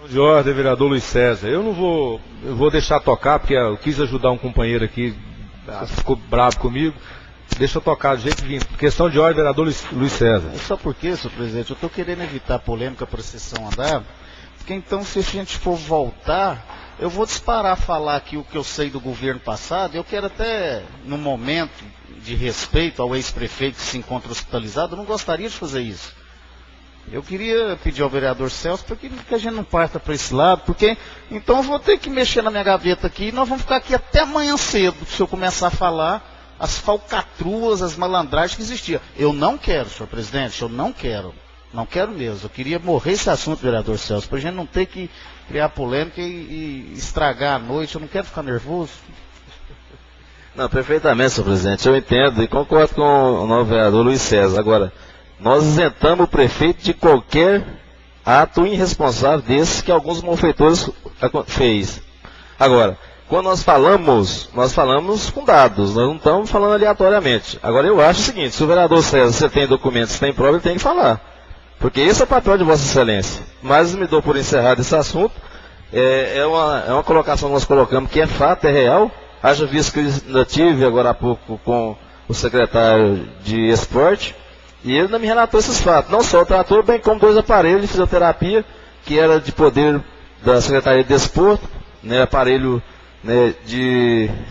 De ordem, vereador Luiz César. Eu vou deixar tocar, porque eu quis ajudar um companheiro aqui, ficou bravo comigo. Deixa eu tocar do jeito que vim. Questão de ordem, vereador Luiz César. Só porque, senhor presidente, eu estou querendo evitar polêmica para a sessão andar, porque então se a gente for voltar, eu vou disparar falar aqui o que eu sei do governo passado. Eu quero até, num momento de respeito ao ex-prefeito que se encontra hospitalizado, eu não gostaria de fazer isso. Eu queria pedir ao vereador Celso para que a gente não parta para esse lado, porque então eu vou ter que mexer na minha gaveta aqui e nós vamos ficar aqui até amanhã cedo, se eu começar a falar as falcatruas, as malandragens que existiam. Eu não quero, senhor presidente, eu não quero. Não quero mesmo. Eu queria morrer esse assunto, vereador Celso, para a gente não ter que criar polêmica e estragar a noite. Eu não quero ficar nervoso. Não, perfeitamente, senhor presidente. Eu entendo e concordo com o novo vereador Luiz César. Agora, nós isentamos o prefeito de qualquer ato irresponsável desse que alguns malfeitores fez. Agora, quando nós falamos com dados, nós não estamos falando aleatoriamente. Agora, eu acho o seguinte, se o vereador César, você tem documentos, você tem prova, ele tem que falar. Porque esse é o papel de Vossa Excelência. Mas me dou por encerrado esse assunto. É uma colocação que nós colocamos que é fato, é real. Haja visto que eu tive agora há pouco com o secretário de esporte. E ele não me relatou esses fatos. Não só o trator, bem como 2 aparelhos de fisioterapia, que era de poder da Secretaria de Desporto, né, aparelho, né,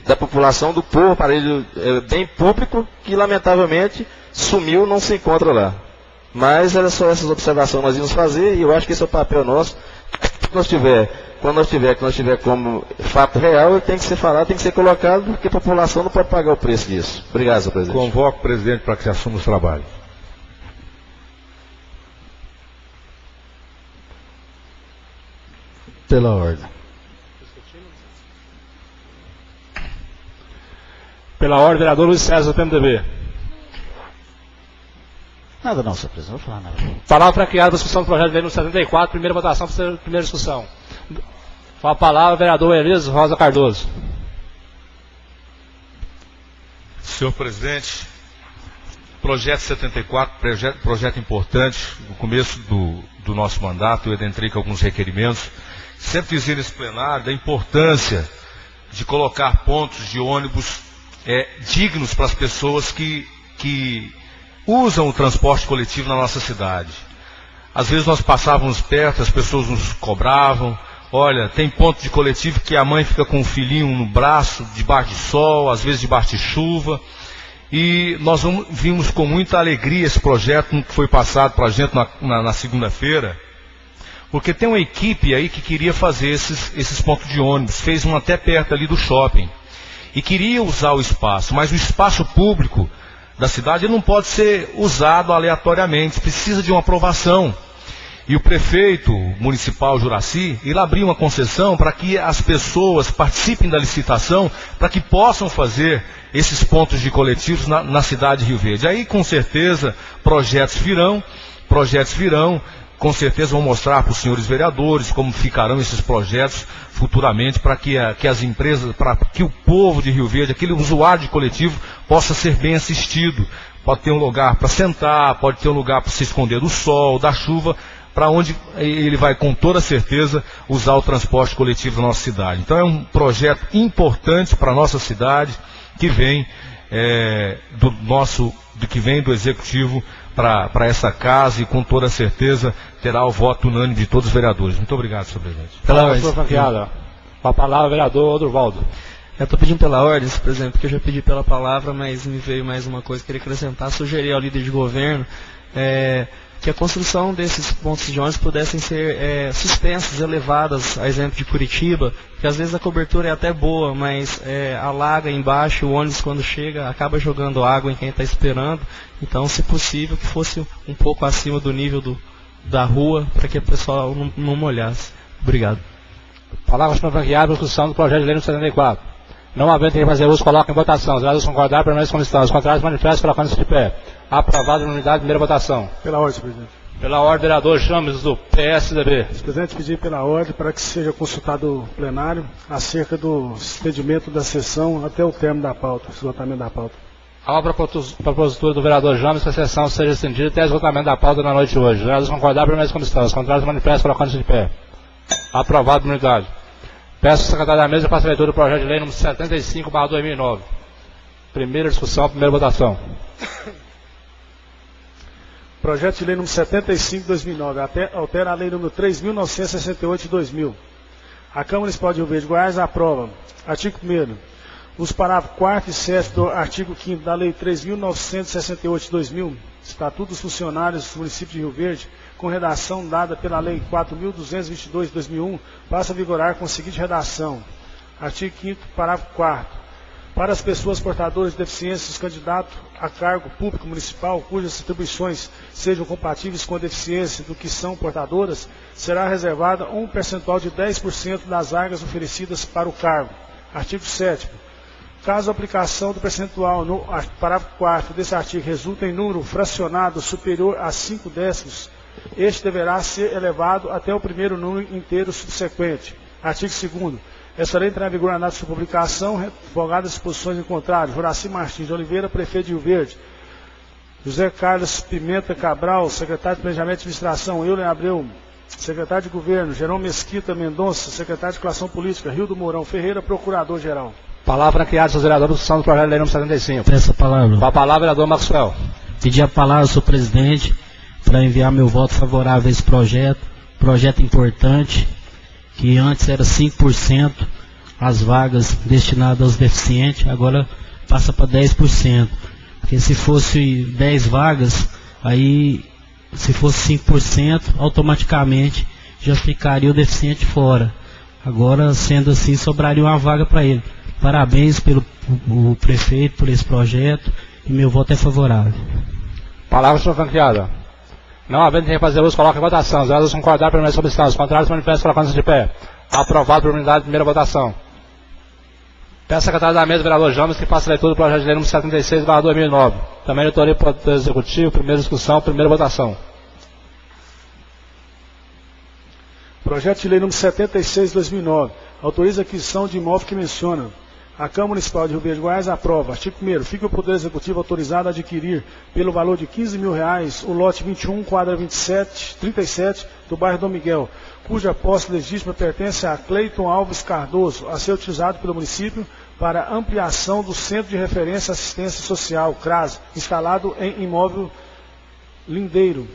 da população do povo, aparelho bem público, que lamentavelmente sumiu, não se encontra lá. Mas era só essas observações que nós íamos fazer, e eu acho que esse é o papel nosso. Quando nós tiver como fato real, tem que ser falado, tem que ser colocado, porque a população não pode pagar o preço disso. Obrigado, senhor presidente. Convoco o presidente para que se assuma os trabalhos. Pela ordem. Pela ordem, vereador Luiz César, do PMDB. Nada não, senhor presidente, não vou falar nada. Palavra para criar a discussão do projeto de lei número 74, primeira votação, primeira discussão. Com a palavra, vereador Elias Rosa Cardoso. Senhor presidente, projeto 74, projeto importante, no começo do nosso mandato, eu adentrei com alguns requerimentos, sempre dizendo nesse plenário da importância de colocar pontos de ônibus dignos para as pessoas que usam o transporte coletivo na nossa cidade. Às vezes nós passávamos perto, as pessoas nos cobravam. Olha, tem ponto de coletivo que a mãe fica com o filhinho no braço, debaixo de sol, às vezes debaixo de chuva. E nós vimos com muita alegria esse projeto que foi passado para a gente na segunda-feira, porque tem uma equipe aí que queria fazer esses pontos de ônibus, fez um até perto ali do shopping, e queria usar o espaço, mas o espaço público da cidade não pode ser usado aleatoriamente, precisa de uma aprovação. E o prefeito municipal Juraci, ele abriu uma concessão para que as pessoas participem da licitação, para que possam fazer esses pontos de coletivos na cidade de Rio Verde. Aí com certeza projetos virão, com certeza vão mostrar para os senhores vereadores como ficarão esses projetos futuramente, para que as empresas, para que o povo de Rio Verde, aquele usuário de coletivo, possa ser bem assistido. Pode ter um lugar para sentar, pode ter um lugar para se esconder do sol, da chuva, para onde ele vai com toda certeza usar o transporte coletivo da nossa cidade. Então é um projeto importante para a nossa cidade, que vem do Executivo para essa casa, e com toda certeza terá o voto unânime de todos os vereadores. Muito obrigado, senhor presidente. Pela ordem, franqueada. Com a palavra, vereador Odurvaldo. Eu estou pedindo pela ordem, senhor presidente, porque eu já pedi pela palavra, mas me veio mais uma coisa que eu queria acrescentar. Sugerir ao líder de governo que a construção desses pontos de ônibus pudessem ser suspensas, elevadas, a exemplo de Curitiba, que às vezes a cobertura é até boa, mas alaga embaixo, o ônibus quando chega acaba jogando água em quem está esperando. Então, se possível, que fosse um pouco acima do nível da rua, para que o pessoal não molhasse. Obrigado. Palavras para franquear a discussão do projeto de lei número 74. Não havendo quem fazer uso, coloca em votação. Os vereadores concordar, permanece como estão. Os contrários, manifestam, colocando-se de pé. Aprovado em unanimidade, primeira votação. Pela ordem, senhor presidente. Pela ordem, vereador Chames, do PSDB. Senhor presidente, pedir pela ordem para que seja consultado o plenário acerca do estendimento da sessão até o término da pauta, esgotamento da pauta. Há uma propositura do vereador James que a sessão seja estendida até o esgotamento da pauta na noite de hoje. Os vereadores concordar, permanece como estão. Os contrários, manifestam, colocando-se de pé. Aprovado em unanimidade. Peço ao secretário da mesa para a leitura do projeto de lei número 75/2009. Primeira discussão, primeira votação. Projeto de lei número 75/2009 altera a lei número 3.968 de 2000. A Câmara Municipal de Rio Verde, Goiás, aprova. Artigo 1º. Os parágrafos 4º e 7º do artigo 5º da lei 3.968 de 2000, Estatuto dos Funcionários do Município de Rio Verde, com redação dada pela Lei 4.222 de 2001, passa a vigorar com a seguinte redação. Artigo 5º, parágrafo 4º. Para as pessoas portadoras de deficiências, candidato a cargo público municipal, cujas atribuições sejam compatíveis com a deficiência do que são portadoras, será reservada um percentual de 10% das vagas oferecidas para o cargo. Artigo 7º. Caso a aplicação do percentual no parágrafo 4º desse artigo resulte em número fracionado superior a 5/10, este deverá ser elevado até o primeiro número inteiro subsequente. Artigo 2º. Essa lei entrará em vigor na data de sua publicação, revogadas as disposições em contrário. Juraci Martins de Oliveira, prefeito de Rio Verde. José Carlos Pimenta Cabral, secretário de Planejamento e Administração. Euler Abreu, secretário de Governo. Jerônimo Mesquita Mendonça, secretário de Articulação Política. Rildo Mourão Ferreira, procurador-geral. Palavra franqueada, senhor vereador, do discussão do projeto de lei número 75. Peço a palavra. Com a palavra, vereador Maxwell. Pedir a palavra, senhor presidente, para enviar meu voto favorável a esse projeto. Projeto importante, que antes era 5% as vagas destinadas aos deficientes, agora passa para 10%. Porque se fosse 10 vagas, aí se fosse 5%, automaticamente já ficaria o deficiente fora. Agora, sendo assim, sobraria uma vaga para ele. Parabéns pelo prefeito por esse projeto e meu voto é favorável. Palavra, senhor franqueada. Não havendo quem fazer uso, coloca em votação. Os vereadores concordar, permanece como estão. Os contrários, manifestam, colocando-se de pé. Aprovado por unanimidade, primeira votação. Peço ao secretário da mesa, vereador James, que faça a leitura do projeto de lei número 76/2009. Também autoria do Poder Executivo, primeira discussão, primeira votação. Projeto de lei número 76/2009. Autoriza a aquisição de imóvel que menciona. A Câmara Municipal de Rio Verde, Goiás, aprova. Artigo 1º. Fica o Poder Executivo autorizado a adquirir, pelo valor de R$15 mil, o lote 21, quadra 37, do bairro Dom Miguel, cuja posse legítima pertence a Cleiton Alves Cardoso, a ser utilizado pelo município para ampliação do Centro de Referência e Assistência Social, CRAS, instalado em imóvel lindeiro.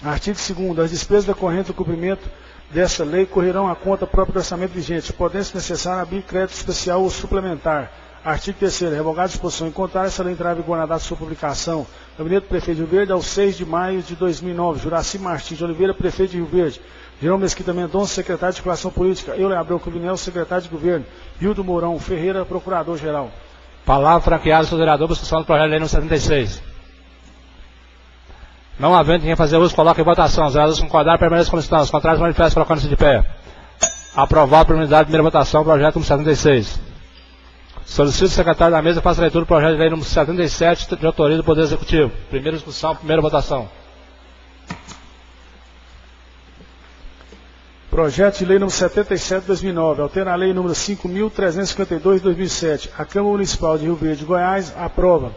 Artigo 2º. As despesas decorrentes do cumprimento dessa lei correrão à conta própria do orçamento vigente, podendo, se necessário, abrir crédito especial ou suplementar. Artigo 3º. Revogada a disposição em contrário, essa lei entrará em vigor na data de sua publicação. Gabinete do Prefeito de Rio Verde, ao 6 de maio de 2009. Juraci Martins de Oliveira, Prefeito de Rio Verde. Jerônimo Mesquita Mendonça, secretário de Articulação Política. Euler Abreu Cubinel, secretário de Governo. Rildo Mourão Ferreira, procurador-geral. Palavra franqueada, senhor vereador, para discussão do projeto de lei número 76. Não havendo quem fazer uso, coloca em votação. Os vereadores concordar, permanece como estão. Os contrários, manifestam, colocando-se de pé. Aprovado por unanimidade, primeira votação, projeto número 76. Solicito o secretário da mesa faça a leitura do projeto de lei número 77, de autoria do Poder Executivo. Primeira discussão, primeira votação. Projeto de Lei nº 77 de 2009, altera a Lei nº 5.352 de 2007. A Câmara Municipal de Rio Verde, Goiás, aprova.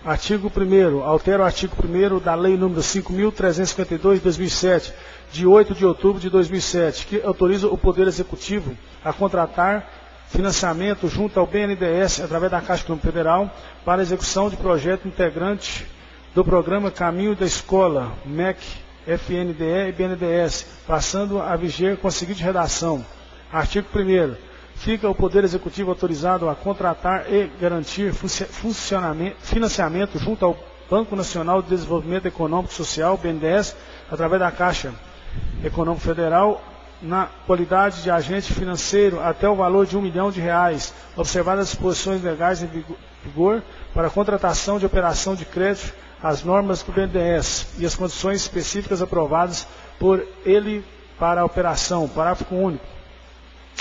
Artigo 1º. Altera o artigo 1º da Lei nº 5.352 de 2007, de 8 de outubro de 2007, que autoriza o Poder Executivo a contratar financiamento junto ao BNDES, através da Caixa Econômica Federal, para a execução de projeto integrante do Programa Caminho da Escola, MEC, FNDE e BNDES, passando a viger com a seguinte redação. Artigo 1º. Fica o Poder Executivo autorizado a contratar e garantir financiamento junto ao Banco Nacional de Desenvolvimento Econômico e Social, BNDES, através da Caixa Econômica Federal, na qualidade de agente financeiro até o valor de R$ 1 milhão, observadas as disposições legais em vigor para a contratação de operação de crédito, as normas do BNDES e as condições específicas aprovadas por ele para a operação. Parágrafo único.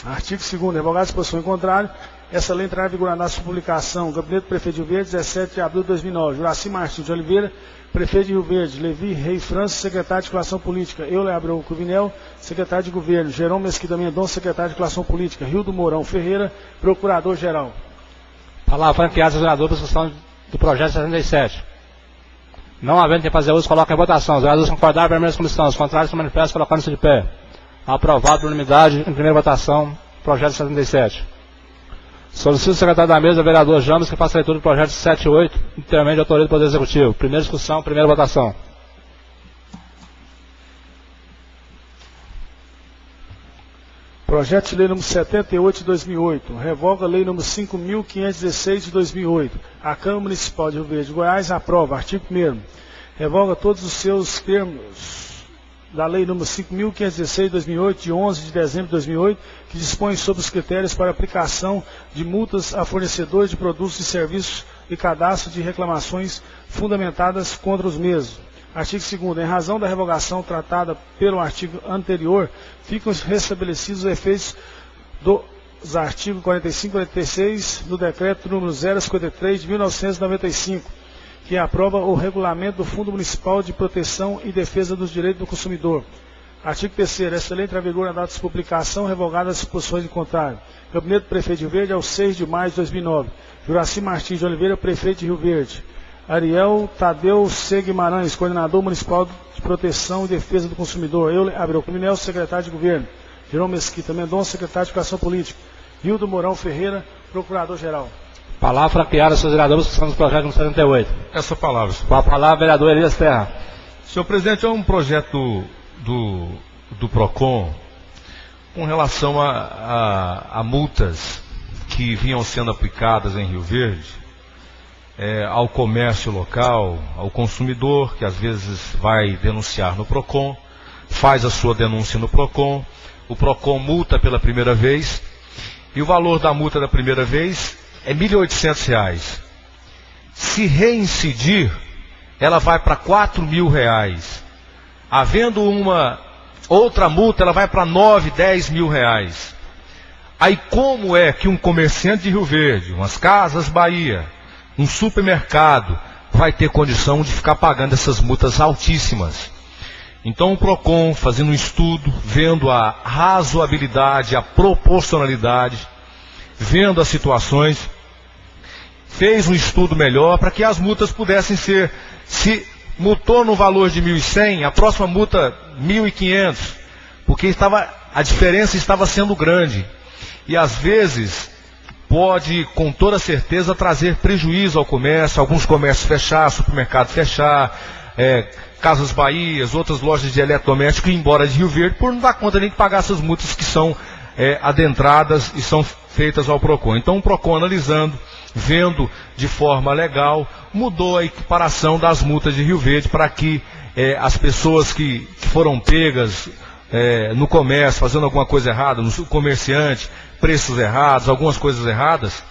Artigo 2º. Revogada a disposição em contrário, essa lei entrará em vigor na sua publicação. Gabinete do Prefeito de Rio Verde, 17 de abril de 2009. Juraci Martins de Oliveira, Prefeito de Rio Verde. Levi Rei França, Secretário de Articulação Política. Euler Abreu Cruvinel, Secretário de Governo. Jerônimo Mesquita Mendonça, Secretário de Articulação Política. Rildo Mourão Ferreira, Procurador-Geral. Palavra franqueada, vereador, para discussão do projeto 77. Não havendo quem fazer uso, coloca em votação. Os vereadores concordaram, permanecem como estão. Os contrários se manifestam, colocando-se de pé. Aprovado por unanimidade, em primeira votação, projeto 77. Solicito o secretário da mesa, vereador James, que faça a leitura do projeto 78, inteiramente de autoria do Poder Executivo. Primeira discussão, primeira votação. Projeto de Lei nº 78 de 2008, revoga a Lei nº 5.516 de 2008. A Câmara Municipal de Rio Verde, Goiás, aprova. Artigo 1º. Revoga todos os seus termos da Lei nº 5.516 de 2008, de 11 de dezembro de 2008, que dispõe sobre os critérios para aplicação de multas a fornecedores de produtos e serviços e cadastro de reclamações fundamentadas contra os mesmos. Artigo 2º. Em razão da revogação tratada pelo artigo anterior, ficam restabelecidos os efeitos dos artigos 45 e 46 do Decreto nº 053 de 1995, que aprova o regulamento do Fundo Municipal de Proteção e Defesa dos Direitos do Consumidor. Artigo 3º. Esta lei entra em vigor na data de publicação, revogadas as disposições em contrário. Gabinete do Prefeito de Rio Verde, ao 6 de maio de 2009. Juraci Martins de Oliveira, Prefeito de Rio Verde. Ariel Tadeu C. Guimarães, Coordenador Municipal de Proteção e Defesa do Consumidor. Euler Abreu Cruvinel, Secretário de Governo. Jerônimo Mesquita Mendonça, Secretário de Articulação Política. Rildo Mourão Ferreira, Procurador-Geral. Palavra franqueada, seus vereadores, que são dos projetos número 78. Essa palavra. Com a palavra, vereador Elias Terra. Senhor presidente, é um projeto do PROCON com relação a multas que vinham sendo aplicadas em Rio Verde ao comércio local, ao consumidor, que às vezes vai denunciar no PROCON, faz a sua denúncia no PROCON, o PROCON multa pela primeira vez, e o valor da multa da primeira vez é R$ 1.800. Se reincidir, ela vai para R$ 4.000. Havendo uma outra multa, ela vai para R$ 9, R$ 10 mil. Aí como é que um comerciante de Rio Verde, umas Casas Bahia, um supermercado, vai ter condição de ficar pagando essas multas altíssimas? Então o PROCON, fazendo um estudo, vendo a razoabilidade, a proporcionalidade, vendo as situações, fez um estudo melhor para que as multas pudessem ser, se multou no valor de 1.100, a próxima multa 1.500, porque a diferença estava sendo grande. E às vezes pode, com toda certeza, trazer prejuízo ao comércio, alguns comércios fechar, supermercado fechar, Casas Bahia, outras lojas de eletrodoméstico ir embora de Rio Verde, por não dar conta nem de pagar essas multas que são adentradas e são feitas ao PROCON. Então o PROCON, analisando, vendo de forma legal, mudou a equiparação das multas de Rio Verde para que as pessoas que foram pegas no comércio, fazendo alguma coisa errada, no comerciante, preços errados, algumas coisas erradas,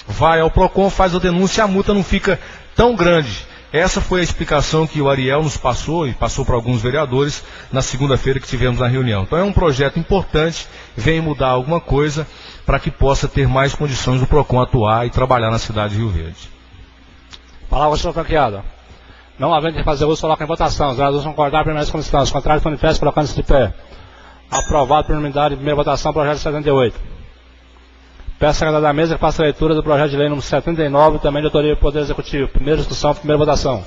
vai ao PROCON, faz a denúncia e a multa não fica tão grande. Essa foi a explicação que o Ariel nos passou, e passou para alguns vereadores, na segunda-feira que tivemos na reunião. Então é um projeto importante, vem mudar alguma coisa, para que possa ter mais condições do PROCON atuar e trabalhar na cidade de Rio Verde. Palavra, senhor franqueado. Não havendo que fazer uso, coloca em votação. Os vereadores concordar, permanecem como estão. Os contrários, manifestam, colocando-se de pé. Aprovado por unanimidade em primeira votação, projeto 78. Peço ao secretário da mesa que faça a leitura do projeto de lei número 79, também de autoria do Poder Executivo. Primeira discussão, primeira votação.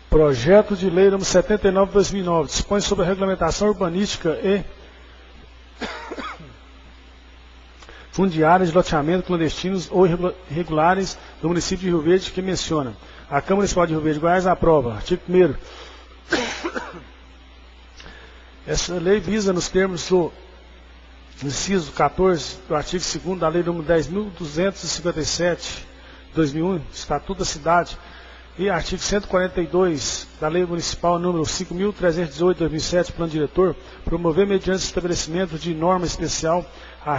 Projeto de lei número 79 de 2009 dispõe sobre a regulamentação urbanística e fundiária de loteamento clandestinos ou irregulares do município de Rio Verde, que menciona. A Câmara Municipal de Rio Verde, Goiás, aprova. Artigo 1º. Essa lei visa, nos termos do inciso 14 do artigo 2º da lei número 10.257 de 2001, Estatuto da Cidade, e artigo 142 da Lei Municipal número 5.318 de 2007, Plano Diretor, promover mediante estabelecimento de norma especial a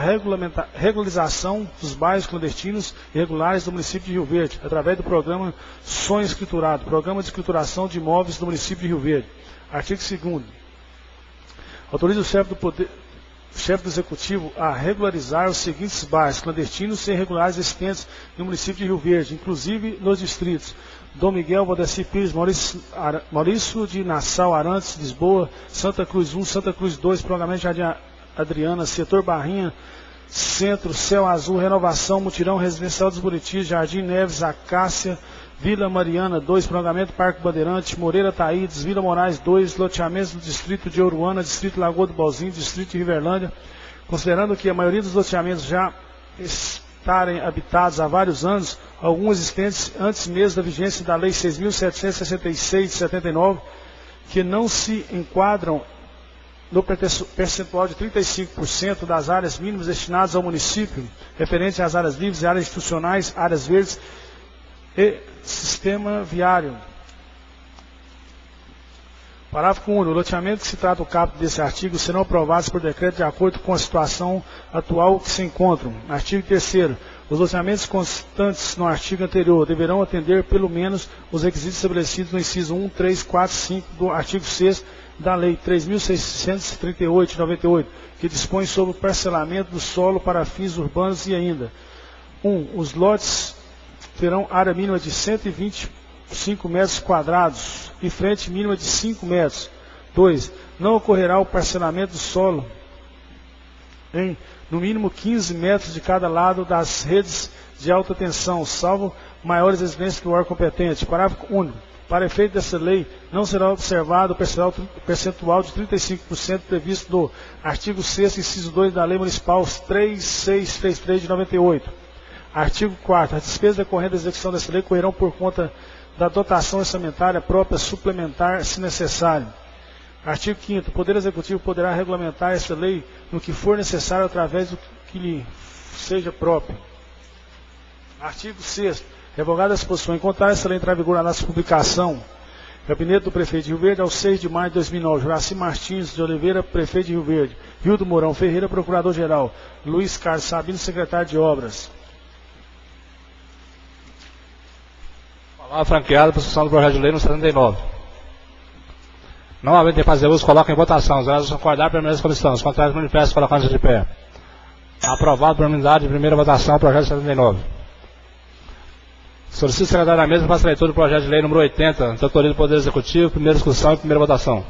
regularização dos bairros clandestinos e irregulares do município de Rio Verde, através do programa Sonho Escriturado, Programa de Escrituração de Imóveis do município de Rio Verde. Artigo 2º. Autoriza o chefe do Executivo a regularizar os seguintes bairros clandestinos e irregulares existentes no município de Rio Verde, inclusive nos distritos Dom Miguel, Valdeci Pires, Maurício de Nassau, Arantes, Lisboa, Santa Cruz 1, Santa Cruz 2, Prolongamento Jardim Adriana, Setor Barrinha, Centro, Céu Azul, Renovação, Mutirão, Residencial dos Buritis, Jardim Neves, Acácia, Vila Mariana 2, Prolongamento Parque Bandeirante, Moreira Taídes, Vila Moraes 2, loteamentos do Distrito de Oruana, Distrito Lagoa do Balzinho, Distrito de Riverlândia, considerando que a maioria dos loteamentos já estarem habitados há vários anos, alguns existentes antes mesmo da vigência da Lei 6.766 de 79, que não se enquadram no percentual de 35% das áreas mínimas destinadas ao município, referente às áreas livres, áreas institucionais, áreas verdes e sistema viário. Parágrafo 1º. O loteamento que se trata o caput desse artigo serão aprovados por decreto de acordo com a situação atual que se encontram. Artigo 3º. Os loteamentos constantes no artigo anterior deverão atender pelo menos os requisitos estabelecidos no inciso 1, 3, 4, 5 do artigo 6º da Lei 3.638 de 98, que dispõe sobre o parcelamento do solo para fins urbanos e ainda. 1. Os lotes terão área mínima de 125 metros quadrados e frente mínima de 5 metros. 2. Não ocorrerá o parcelamento do solo em, no mínimo, 15 metros de cada lado das redes de alta tensão, salvo maiores exigências do órgão competente. Parágrafo único. Para efeito dessa lei, não será observado o percentual de 35% previsto no artigo 6º, inciso 2 da Lei Municipal 3633 de 98. Artigo 4º. As despesas decorrentes da execução dessa lei correrão por conta da dotação orçamentária própria suplementar, se necessário. Artigo 5º. O Poder Executivo poderá regulamentar essa lei no que for necessário através do que lhe seja próprio. Artigo 6º. Revogada a disposição, em contrário, essa lei entrar em vigor na nossa publicação. Gabinete do Prefeito de Rio Verde, ao 6 de maio de 2009. Juraci Martins de Oliveira, Prefeito de Rio Verde. Rildo Mourão Ferreira, Procurador-Geral. Luiz Carlos Sabino, Secretário de Obras. Palavra franqueada para a discussão do projeto de lei no 79. Não havendo de fazer uso, coloca em votação. Os vereadores concordar, permaneçam como estão. Os contrários manifestam, colocando-se de pé. Aprovado por unanimidade em primeira votação, projeto 79. Solicito o secretário da mesa para a leitura do projeto de lei número 80, de autoria do Poder Executivo, primeira discussão e primeira votação.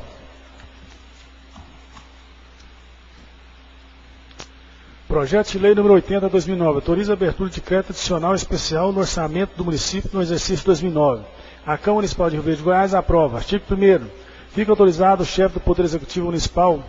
Projeto de lei número 80 de 2009. Autoriza a abertura de crédito adicional especial no orçamento do município no exercício 2009. A Câmara Municipal de Rio Verde, Goiás, aprova. Artigo 1º. Fica autorizado o chefe do Poder Executivo Municipal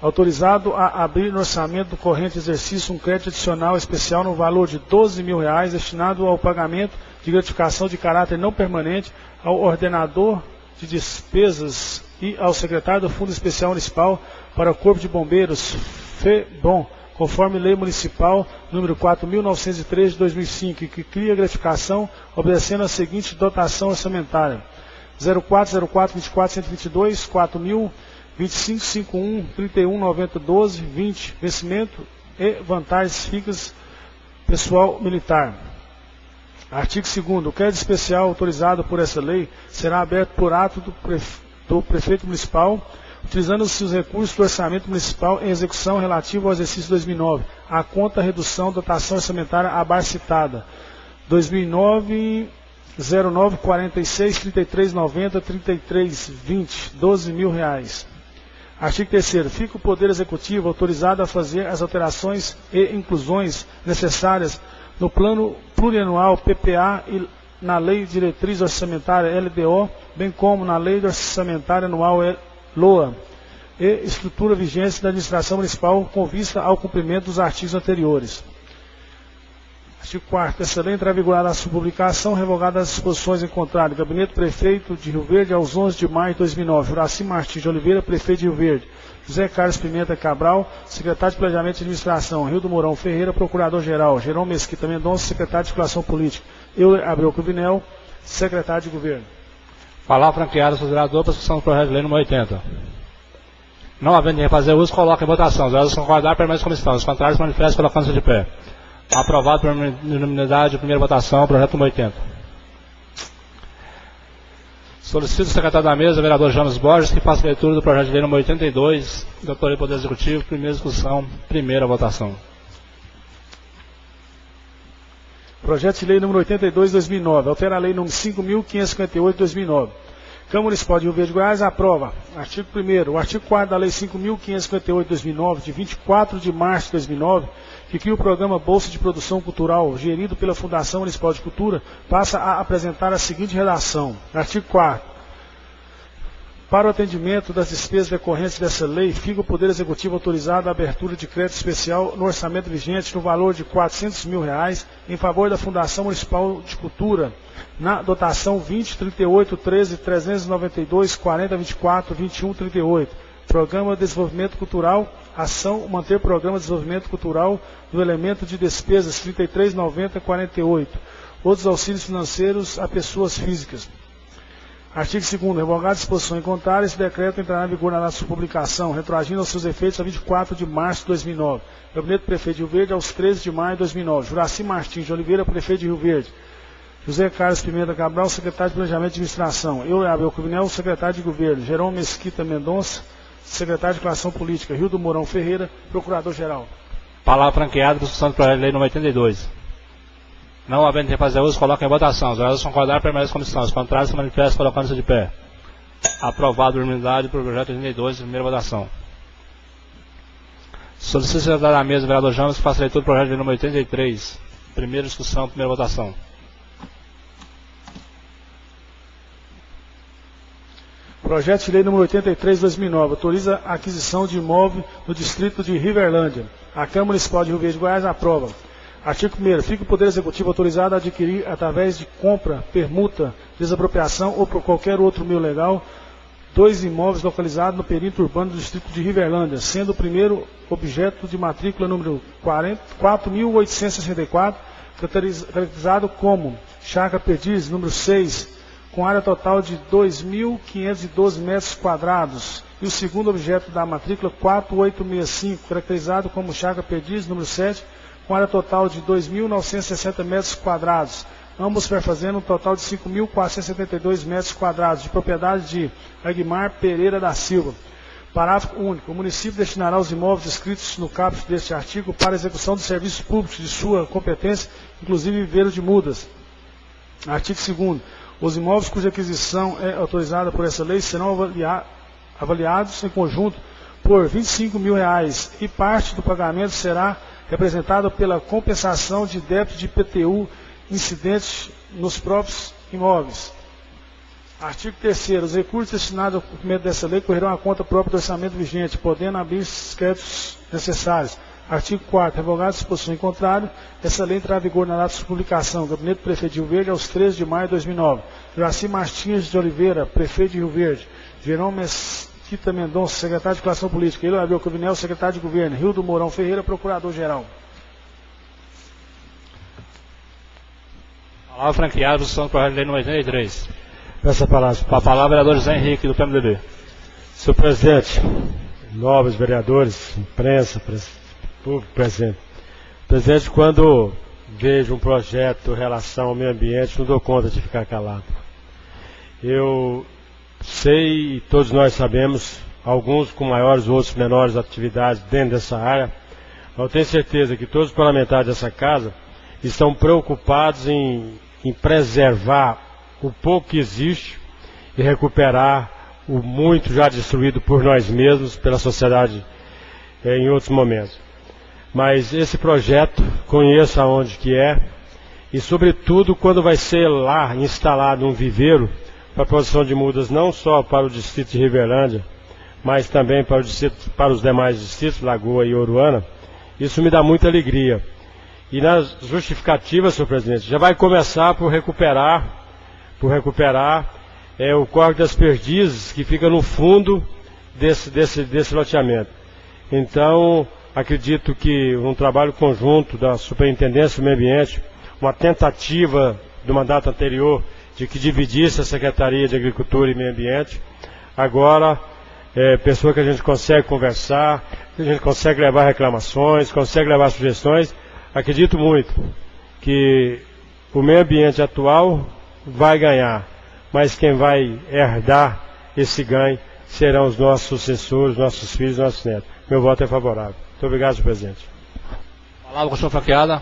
autorizado a abrir no orçamento do corrente exercício um crédito adicional especial no valor de R$12 mil destinado ao pagamento de gratificação de caráter não permanente ao ordenador de despesas e ao secretário do Fundo Especial Municipal para o Corpo de Bombeiros, FEBOM, conforme Lei Municipal número 4.903 de 2005, que cria gratificação obedecendo a seguinte dotação orçamentária: 04042422 4.000 2551 31 90 12 20 vencimento e vantagens fixas pessoal militar. Artigo 2º. O crédito especial autorizado por essa lei será aberto por ato do prefeito municipal, utilizando-se os recursos do orçamento municipal em execução relativo ao exercício 2009, a conta redução dotação orçamentária abaixo citada. 2009 0946 3390 3320, R$12.000. Artigo 3º. Fica o Poder Executivo autorizado a fazer as alterações e inclusões necessárias no Plano Plurianual PPA e na Lei de Diretriz Orçamentária LDO, bem como na Lei Orçamentária Anual LOA, e estrutura vigente da Administração Municipal com vista ao cumprimento dos artigos anteriores. Artigo 4º. Essa lei entrará em vigor na sua publicação, revogadas as disposições em contrário. Gabinete Prefeito de Rio Verde, aos 11 de maio de 2009. Juraci Martins de Oliveira, Prefeito de Rio Verde. José Carlos Pimenta Cabral, Secretário de Planejamento e Administração. Rildo Mourão Ferreira, Procurador-Geral. Jerônimo Mesquita Mendonça, Secretário de Circulação Política. Euler Abreu Cruvinel, Secretário de Governo. Palavra franqueada, senhor vereador, para discussão do projeto de lei número 80. Não havendo ninguém fazer uso, coloca em votação. Os vereadores concordar, permanece comissão. Os contrários, manifestam colocando-se de pé. Aprovado por unanimidade de primeira votação, projeto número 80. Solicito o secretário da mesa, vereador James Borges, que faça leitura do projeto de lei número 82, da autoria do Poder Executivo, primeira discussão, primeira votação. Projeto de lei número 82 de 2009, altera a lei número 5.558 de 2009. Câmara Municipal de Rio Verde, Goiás, aprova. Artigo 1º. O artigo 4º da Lei 5.558 de 2009, de 24 de março de 2009, que cria o programa Bolsa de Produção Cultural, gerido pela Fundação Municipal de Cultura, passa a apresentar a seguinte redação. Artigo 4º. Para o atendimento das despesas decorrentes dessa lei, fica o Poder Executivo autorizado a abertura de crédito especial no orçamento vigente no valor de R$400 mil em favor da Fundação Municipal de Cultura, na dotação 20, 38, 13, 392, 40, 24, 21, 38. Programa de Desenvolvimento Cultural, ação manter Programa de Desenvolvimento Cultural do elemento de despesas 33, 90, 48. Outros auxílios financeiros a pessoas físicas. Artigo 2º. Revogada a disposição em contrário, esse decreto entrará em vigor na sua publicação, retroagindo aos seus efeitos a 24 de março de 2009. Gabinete Prefeito de Rio Verde, aos 13 de maio de 2009. Juraci Martins de Oliveira, Prefeito de Rio Verde. José Carlos Pimenta Cabral, Secretário de Planejamento e Administração. Euler Abreu Cruvinel, Secretário de Governo. Jerônimo Mesquita Mendonça, Secretário de Circulação Política. Rildo Mourão Ferreira, Procurador-Geral. Palavra franqueada para discussão do projeto de lei número 82. Não havendo quem fazer uso, coloca em votação. Os vereadores concordar, permanece comissão. Os contrários se manifestam colocando-se de pé. Aprovado por unanimidade para o projeto 82, primeira votação. Solicito o secretário da mesa, vereador James, que faça leitura do projeto de lei número 83. Primeira discussão, primeira votação. Projeto de lei número 83 de 2009 autoriza a aquisição de imóvel no distrito de Riverlândia. A Câmara Municipal de Rio Verde, Goiás, aprova. Artigo 1º. Fica o Poder Executivo autorizado a adquirir, através de compra, permuta, desapropriação ou por qualquer outro meio legal, 2 imóveis localizados no perímetro urbano do distrito de Riverlândia, sendo o primeiro objeto de matrícula número 4.864, caracterizado como Chácara Perdiz, número 6, com área total de 2.512 metros quadrados, e o segundo objeto da matrícula 4865, caracterizado como Chácara Perdiz, número 7, com área total de 2.960 metros quadrados, ambos perfazendo um total de 5.472 metros quadrados, de propriedade de Aguimar Pereira da Silva. Parágrafo único. O município destinará os imóveis descritos no caput deste artigo para execução de serviços públicos de sua competência, inclusive viveiro de mudas. Artigo 2º. Os imóveis cuja aquisição é autorizada por essa lei serão avaliados em conjunto por R$25 mil e parte do pagamento será representada pela compensação de débito de IPTU incidentes nos próprios imóveis. Artigo 3º. Os recursos destinados ao cumprimento dessa lei correrão à conta própria do orçamento vigente, podendo abrir os créditos necessários. Artigo 4º. Revogada a disposição em contrário, essa lei entrará em vigor na data de sua publicação. Gabinete Prefeito de Rio Verde, aos 13 de maio de 2009. Juraci Martins de Oliveira, Prefeito de Rio Verde. Jerônimo Mesquita Mendonça, Secretário de Circulação Política. Euler Abreu Cruvinel, Secretário de Governo. Rildo Mourão Ferreira, Procurador-Geral. Palavra franqueada, discussão do projeto de lei número 83. Peço a palavra. Com a palavra, vereador José Henrique, do PMDB. Senhor presidente, nobres vereadores, imprensa, público presente. Presidente, quando vejo um projeto em relação ao meio ambiente, não dou conta de ficar calado. Eu sei, e todos nós sabemos, alguns com maiores, outros menores atividades dentro dessa área. Eu tenho certeza que todos os parlamentares dessa casa estão preocupados em preservar o pouco que existe e recuperar o muito já destruído por nós mesmos, pela sociedade em outros momentos. Mas esse projeto, conheço aonde que é, e sobretudo quando vai ser lá instalado um viveiro para a produção de mudas, não só para o distrito de Riverlândia, mas também para os demais distritos, Lagoa e Oruana, isso me dá muita alegria. E nas justificativas, senhor presidente, já vai começar por recuperar o Córrego das Perdizes, que fica no fundo desse loteamento. Então, acredito que um trabalho conjunto da Superintendência do Meio Ambiente, uma tentativa do mandato anterior de que dividisse a Secretaria de Agricultura e Meio Ambiente, agora, pessoa que a gente consegue conversar, que a gente consegue levar reclamações, consegue levar sugestões, acredito muito que o meio ambiente atual vai ganhar, mas quem vai herdar esse ganho serão os nossos sucessores, nossos filhos, nossos netos. Meu voto é favorável. Muito obrigado, senhor presidente. Palavra com a senhora franqueada.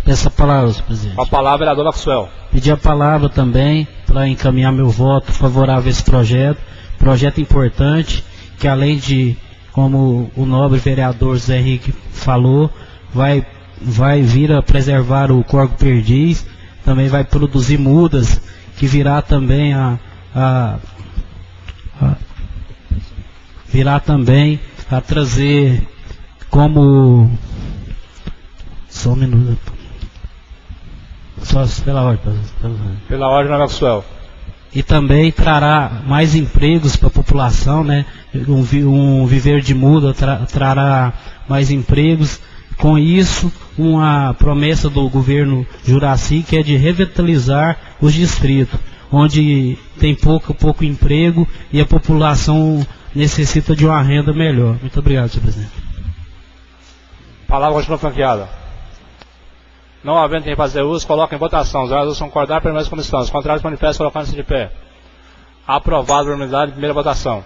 Peço a palavra, senhor presidente. Com a palavra, vereador Maxwell. Pedir a palavra também para encaminhar meu voto favorável a esse projeto. Projeto importante, que além de, como o nobre vereador Zé Henrique falou, vai vir a preservar o Córrego Perdiz, também vai produzir mudas, que virá também a trazer como... Só um minuto. Só pela ordem. Pela ordem, Maxwell. E também trará mais empregos para a população, né? Um viveiro de muda trará mais empregos. Com isso, uma promessa do governo Juraci, que é de revitalizar os distritos, onde tem pouco emprego e a população necessita de uma renda melhor. Muito obrigado, senhor presidente. Palavra continua franqueada. Não havendo quem fazer uso, coloca em votação. Os vereadores concordar, permanece como estão. Os contrários, manifestam, colocando-se de pé. Aprovado por unanimidade, primeira votação.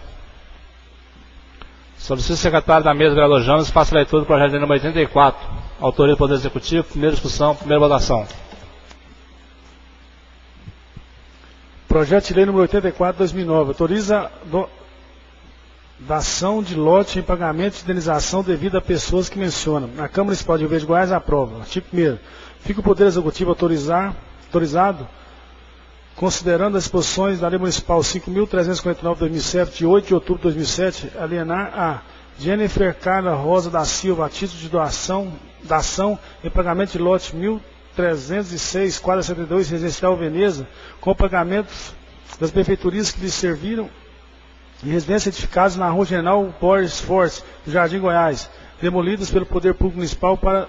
Solicito o secretário da mesa, vereador James, faça a leitura do projeto de lei número 84. Autoria do Poder Executivo, primeira discussão, primeira votação. Projeto de lei número 84, 2009. Autoriza dação de lote em pagamento de indenização devida a pessoas que mencionam. A Câmara Municipal de Rio Verde, Goiás, aprova. Artigo 1º. Fica o Poder Executivo autorizado, considerando as disposições da Lei Municipal 5.349/2007, de 8 de outubro de 2007, alienar a Jennifer Carla Rosa da Silva a título de dação em pagamento de lote 1.306, quadra 72, Residencial Veneza, com pagamentos das benfeitorias que lhes serviram e residências edificadas na Rua General Borges Forte, do Jardim Goiás, demolidas pelo Poder Público Municipal para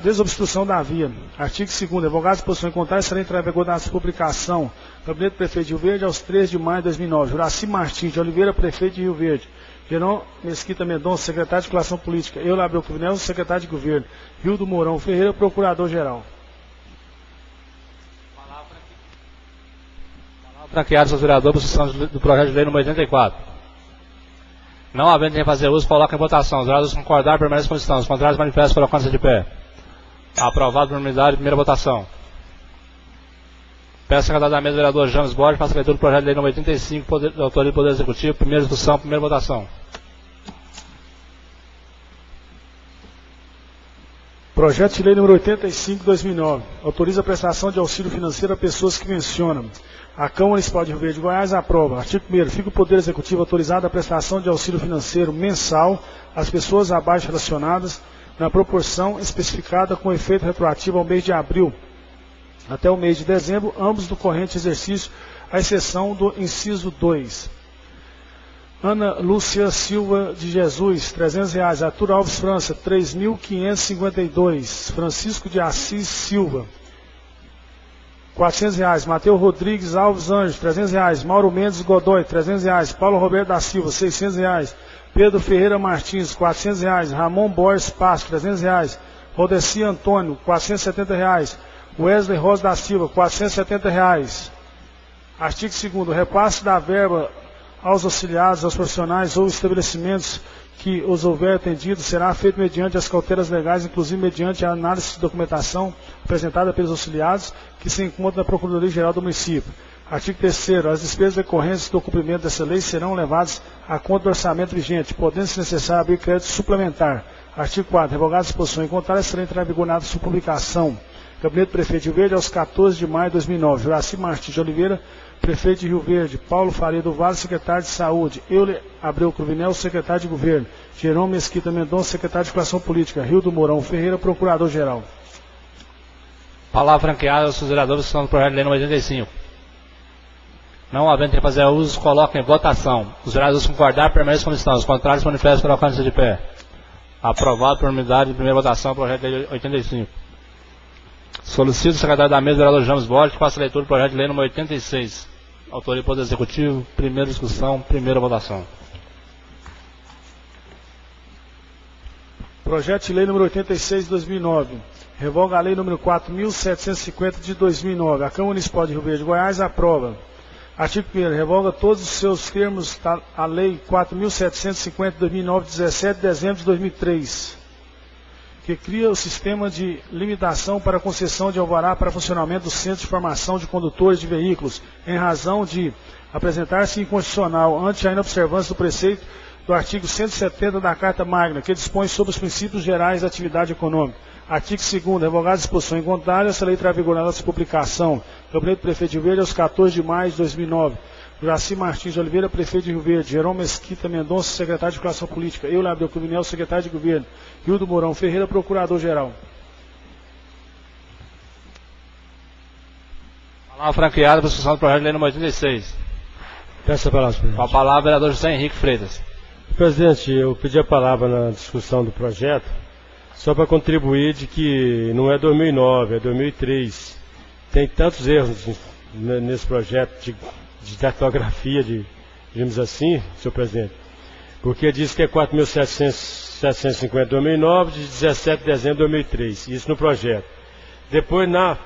desobstrução da via. Artigo 2º. Advogados de posição em contrária serão entrar em vigor da publicação. Gabinete do Prefeito de Rio Verde, aos 3 de maio de 2009. Juraci Martins de Oliveira, Prefeito de Rio Verde. Geron Mesquita Mendonça, Secretário de Circulação Política. Eulabel Cruvinel, Secretário de Governo. Rildo Mourão Ferreira, Procurador-Geral. Franqueados aos vereadores, posição do projeto de lei número 84. Não havendo quem fazer uso, coloca em votação. Os vereadores concordar, permanecem como estão. Os contrários, manifestam, colocando-se de pé. Aprovado por unanimidade, primeira votação. Peço ao secretário da mesa, vereador James Borges, faça a leitura do projeto de lei número 85, da autoria do Poder Executivo, primeira discussão, primeira votação. Projeto de lei número 85, 2009. Autoriza a prestação de auxílio financeiro a pessoas que mencionam. A Câmara Municipal de Rio Verde, Goiás, aprova. Artigo 1º. Fica o Poder Executivo autorizado a prestação de auxílio financeiro mensal às pessoas abaixo relacionadas na proporção especificada com efeito retroativo ao mês de abril até o mês de dezembro, ambos do corrente exercício, à exceção do inciso 2. Ana Lúcia Silva de Jesus, R$300. Arthur Alves França, 3.552. Francisco de Assis Silva, R$400. Mateus Rodrigues Alves Anjos, R$300. Mauro Mendes Godoy, R$300. Paulo Roberto da Silva, R$600. Pedro Ferreira Martins, R$400. Ramon Borges Passo, R$300. Rodeci Antônio, R$470. Wesley Rosa da Silva, R$470. Artigo 2º. Repasse da verba aos auxiliares, aos profissionais ou estabelecimentos que os houver atendido será feito mediante as cautelas legais, inclusive mediante a análise de documentação apresentada pelos auxiliares que se encontram na Procuradoria-Geral do Município. Artigo 3º. As despesas decorrentes do cumprimento dessa lei serão levadas à conta do orçamento vigente, podendo, se necessário, abrir crédito suplementar. Artigo 4º. Revogadas as disposições em contrário, será entrar em vigor na sua publicação. Gabinete do Prefeito de Rio Verde, aos 14 de maio de 2009. Juraci Martins de Oliveira, Prefeito de Rio Verde. Paulo Faria do Vale, Secretário de Saúde. Euler Abreu Cruvinel, Secretário de Governo. Jerônimo Mesquita Mendonça, Secretário de Educação Política. Rildo Mourão Ferreira, Procurador-Geral. Palavra franqueada aos vereadores que estão no projeto de lei número 85. Não havendo que fazer uso, coloca em votação. Os vereadores concordar, permaneçam como estão. Os contrários, manifestam pela alcance de pé. Aprovado por unanimidade em primeira votação o projeto de lei 85. Solicito o secretário da mesa, o vereador James Borges, que faça a leitura do projeto de lei número 86. Autoria do Poder Executivo, primeira discussão, primeira votação. Projeto de lei número 86 de 2009. Revoga a lei número 4.750 de 2009. A Câmara Municipal de Rio Verde, Goiás, aprova. Artigo 1º. Revoga todos os seus termos a lei 4.750 de 2009, 17 de dezembro de 2003, que cria o sistema de limitação para concessão de alvará para funcionamento do Centro de Formação de Condutores de Veículos, em razão de apresentar-se inconstitucional ante a inobservância do preceito do artigo 170 da Carta Magna, que dispõe sobre os princípios gerais da atividade econômica. Artigo 2º. Revogadas disposições em contrário, essa lei terá vigor na nossa publicação. Gabinete do Prefeito de Rio Verde, aos 14 de maio de 2009. Juraci Martins de Oliveira, Prefeito de Rio Verde. Jerônimo Mesquita Mendonça, Secretário de Educação Política. Euler Abreu Cruvinel, Secretário de Governo. Rildo Mourão Ferreira, Procurador-Geral. Palavra franqueada para a discussão do projeto de lei número 86. Peço a palavra, presidente. Com a palavra, o vereador José Henrique Freitas. Presidente, eu pedi a palavra na discussão do projeto, só para contribuir de que não é 2009, é 2003. Tem tantos erros nesse projeto de datilografia, digamos assim, senhor presidente, porque diz que é 4.750 de 2009, de 17 de dezembro de 2003, isso no projeto. Depois, na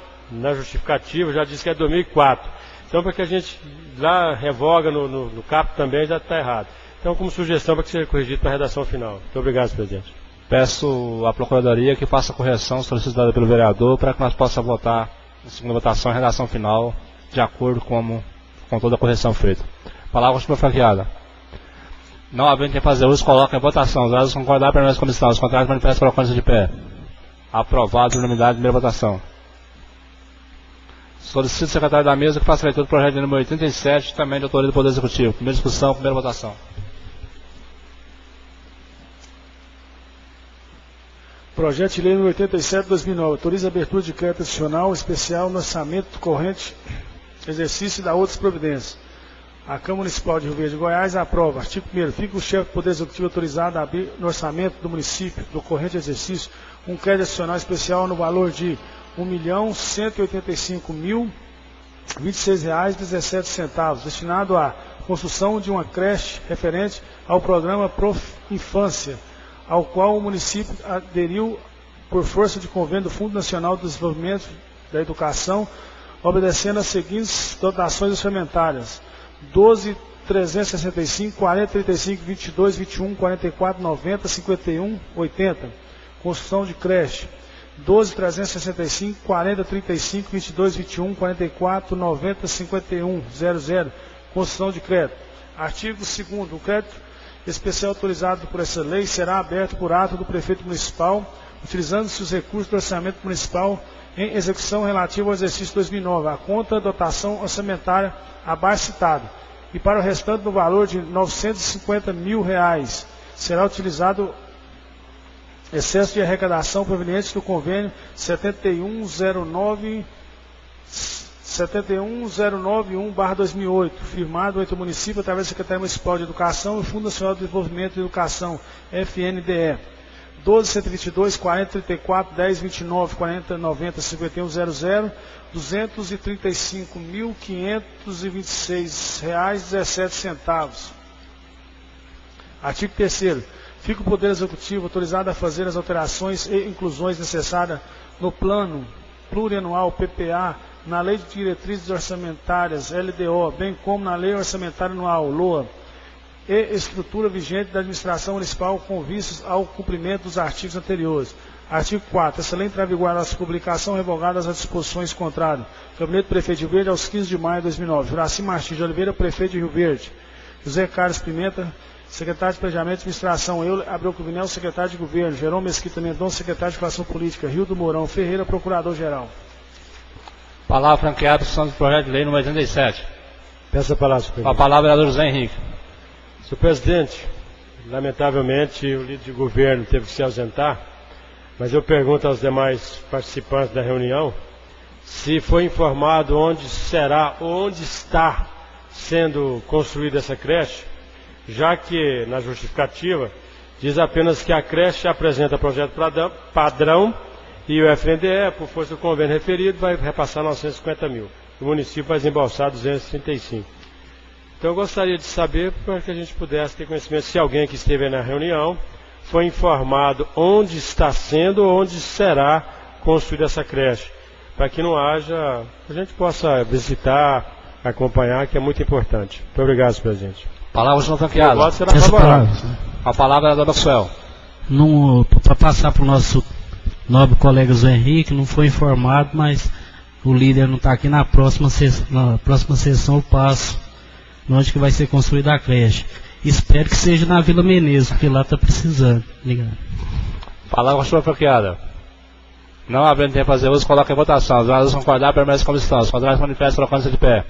justificativa, já diz que é 2004. Então, para que a gente lá revoga no caput também, já está errado. Então, como sugestão para que seja corrigido para a redação final. Muito obrigado, presidente. Peço à Procuradoria que faça a correção solicitada pelo vereador para que nós possamos votar em segunda votação em redação final, de acordo com toda a correção feita. Palavra última franqueada. Não havendo quem fazer uso, coloca em votação. Os vereadores concordar, permanece como estão. Os contrários, manifestam pela alcance de pé. Aprovado por unanimidade em primeira votação. Solicito o secretário da mesa que faça a leitura do projeto de número 87, também de autoria do Poder Executivo. Primeira discussão, primeira votação. Projeto de lei número 87 de 2009. Autoriza a abertura de crédito adicional especial no orçamento corrente, exercício da outras providências. A Câmara Municipal de Rio Verde, Goiás, aprova. Artigo 1º. Fica o chefe do Poder Executivo autorizado a abrir no orçamento do município do corrente exercício um crédito adicional especial no valor de R$ 1.185.026,17, destinado à construção de uma creche referente ao programa Prof Infância, ao qual o município aderiu por força de convênio do Fundo Nacional de Desenvolvimento da Educação, obedecendo as seguintes dotações orçamentárias: 12.365, 40.35, 22, 21, 44, 90, 51, 80, construção de creche. 12.365, 40.35, 22, 21, 44, 90, 51, 00, construção de crédito. Artigo 2º. O crédito especial autorizado por essa lei será aberto por ato do prefeito municipal, utilizando-se os recursos do orçamento municipal em execução relativa ao exercício 2009, a conta dotação orçamentária abaixo citada, e para o restante do valor de R$ 950 mil será utilizado excesso de arrecadação proveniente do convênio 71.091/2008, firmado entre o município através da Secretaria Municipal de Educação e o Fundo Nacional de Desenvolvimento e Educação, FNDE. 12.122, 40.34, 10.29, 40.90, 51.00, R$ 235.526,17. Artigo 3º. Fica o Poder Executivo autorizado a fazer as alterações e inclusões necessárias no Plano Plurianual, PPA, na Lei de Diretrizes Orçamentárias, LDO, bem como na Lei Orçamentária Anual, LOA, e estrutura vigente da administração municipal com vistas ao cumprimento dos artigos anteriores. Artigo 4. Essa lei entra em vigor à sua publicação, revogadas as disposições contrárias. Gabinete do Prefeito de Rio Verde, aos 15 de maio de 2009. Juraci Martins de Oliveira, Prefeito de Rio Verde. José Carlos Pimenta, Secretário de Planejamento e Administração. Euler Abreu Cruvinel, Secretário de Governo. Jerôme Mesquita Mendonça, Secretário de Relação Política. Rildo Mourão Ferreira, Procurador-Geral. Palavra franqueada, discussão do projeto de lei número 87. Peço a palavra, senhor presidente. Com a palavra, vereador José Henrique. Senhor presidente, lamentavelmente o líder de governo teve que se ausentar, mas eu pergunto aos demais participantes da reunião se foi informado onde será ou onde está sendo construída essa creche, já que na justificativa diz apenas que a creche apresenta projeto padrão e o FNDE, por força do convênio referido, vai repassar 950 mil. O município vai desembolsar 235. Então eu gostaria de saber, para que a gente pudesse ter conhecimento, se alguém que esteve na reunião foi informado onde está sendo ou onde será construída essa creche, para que não haja, a gente possa visitar, acompanhar, que é muito importante. Muito obrigado, senhor presidente. Palavra, senhor franqueado. O voto será favorável. A palavra é da Maxwell. Para passar para o nosso nobre colega Zé Henrique, não foi informado, mas o líder não está aqui. Na próxima sessão eu passo onde que vai ser construída a creche. Espero que seja na Vila Menezes, porque lá está precisando. Obrigado. Palavra, senhor franqueada. Não havendo tempo para fazer uso, coloca em votação. Os vereadores concordar, permanece como estão. Os contrários manifestam, colocando-se de pé.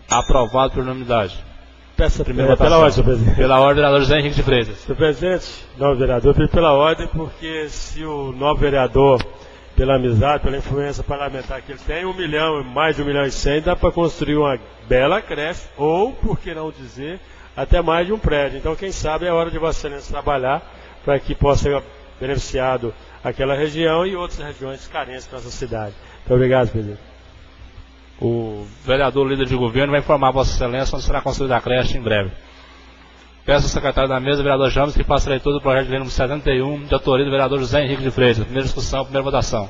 Aprovado por unanimidade. Peço primeira pela ordem, senhor presidente. Pela ordem, vereador José Henrique de Freitas. Senhor presidente, nobre vereador, pedi pela ordem, porque se o nobre vereador, pela amizade, pela influência parlamentar que ele tem, 1 milhão, mais de 1 milhão e 100, dá para construir uma bela creche, ou, por que não dizer, até mais de um prédio. Então, quem sabe é hora de Vossa Excelência trabalhar para que possa ser beneficiado aquela região e outras regiões carentes da nossa cidade. Muito obrigado, presidente. O vereador líder de governo vai informar a Vossa Excelência onde será construída a creche em breve. Peço ao secretário da mesa, vereador James, que faça a leitura do projeto de lei número 71, de autoria do vereador José Henrique de Freitas. Primeira discussão, primeira votação.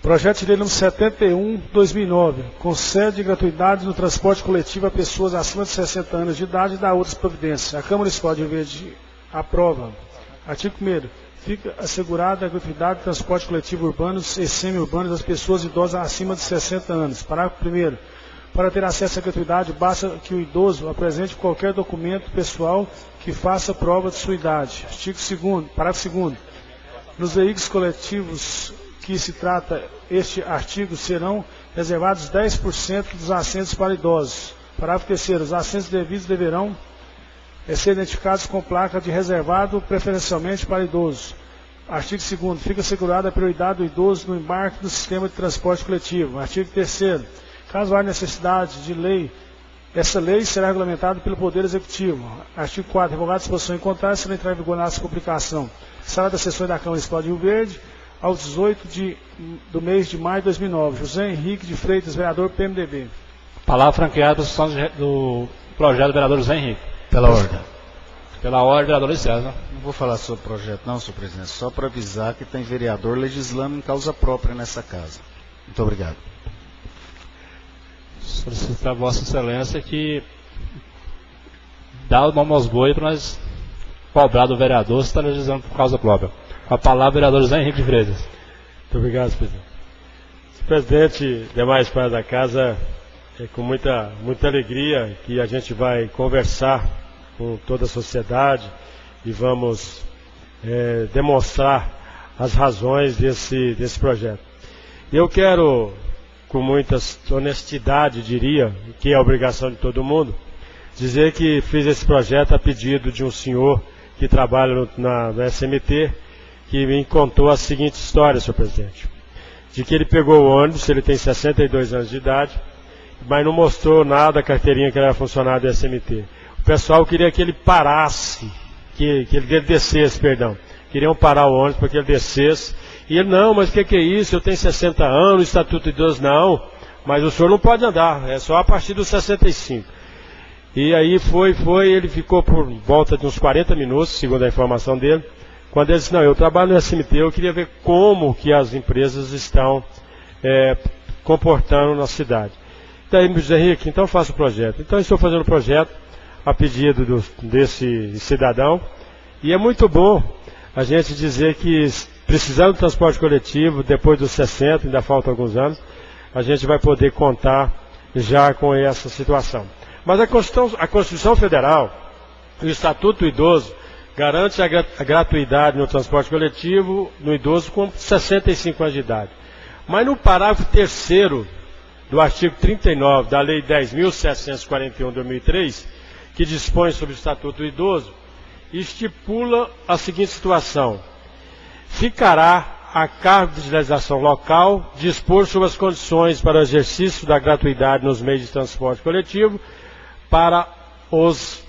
Projeto de lei número 71, 2009, concede gratuidade no transporte coletivo a pessoas acima de 60 anos de idade e dá outras providências. A Câmara Municipal de Rio Verde aprova. Artigo 1º. Fica assegurada a gratuidade de transporte coletivo urbanos e semi-urbanos das pessoas idosas acima de 60 anos. Parágrafo 1º. Para ter acesso à gratuidade, basta que o idoso apresente qualquer documento pessoal que faça prova de sua idade. Artigo 2º. Parágrafo 2º. Nos veículos coletivos que se trata este artigo serão reservados 10% dos assentos para idosos. Parágrafo 3º. Os assentos devidos deverão ser identificados com placa de reservado preferencialmente para idosos. Artigo 2º. Fica assegurada a prioridade do idoso no embarque do sistema de transporte coletivo. Artigo 3º. Caso haja necessidade de lei, essa lei será regulamentada pelo Poder Executivo. Artigo 4º. Revogada a disposição em contrário, será entrar em vigor na publicação. Sala das sessões da Câmara Municipal de Rio Verde, ao 18 do mês de maio de 2009. José Henrique de Freitas, vereador PMDB. Palavra franqueada, discussão do projeto do vereador José Henrique. Pela ordem. Pela ordem, vereador Luiz César. Não vou falar sobre o projeto não, senhor presidente, só para avisar que tem vereador legislando em causa própria nessa casa. Muito obrigado. Solicitar a Vossa Excelência que dá o nome aos bois para nós cobrar do vereador se está legislando por causa própria. Com a palavra, vereador José Henrique de Freitas. Muito obrigado, senhor presidente. Senhor presidente, demais pares da casa, é com muita alegria que a gente vai conversar com toda a sociedade e vamos demonstrar as razões desse projeto. Eu quero, com muita honestidade, diria, que é a obrigação de todo mundo, dizer que fiz esse projeto a pedido de um senhor que trabalha no SMT, que me contou a seguinte história, senhor presidente, de que ele pegou o ônibus, ele tem 62 anos de idade, mas não mostrou nada a carteirinha que ele era funcionário do SMT. O pessoal queria que ele parasse, que ele descesse, perdão. Queriam parar o ônibus para que ele descesse. E ele, não, mas o que é isso? Eu tenho 60 anos, estatuto de idoso, não. Mas o senhor não pode andar, é só a partir dos 65. E aí ele ficou por volta de uns 40 minutos, segundo a informação dele. Quando ele disse, não, eu trabalho no SMT, eu queria ver como que as empresas estão comportando na cidade. Daí me diz, Henrique, então faça o projeto. Então estou fazendo o projeto a pedido desse cidadão. E é muito bom a gente dizer que, precisando do transporte coletivo, depois dos 60, ainda faltam alguns anos, a gente vai poder contar já com essa situação. Mas a Constituição Federal e o Estatuto do Idoso garante a gratuidade no transporte coletivo no idoso com 65 anos de idade. Mas no parágrafo 3º do artigo 39 da Lei 10.741 de 2003, que dispõe sobre o Estatuto do Idoso, estipula a seguinte situação: ficará a cargo de legislação local dispor sobre as condições para o exercício da gratuidade nos meios de transporte coletivo para os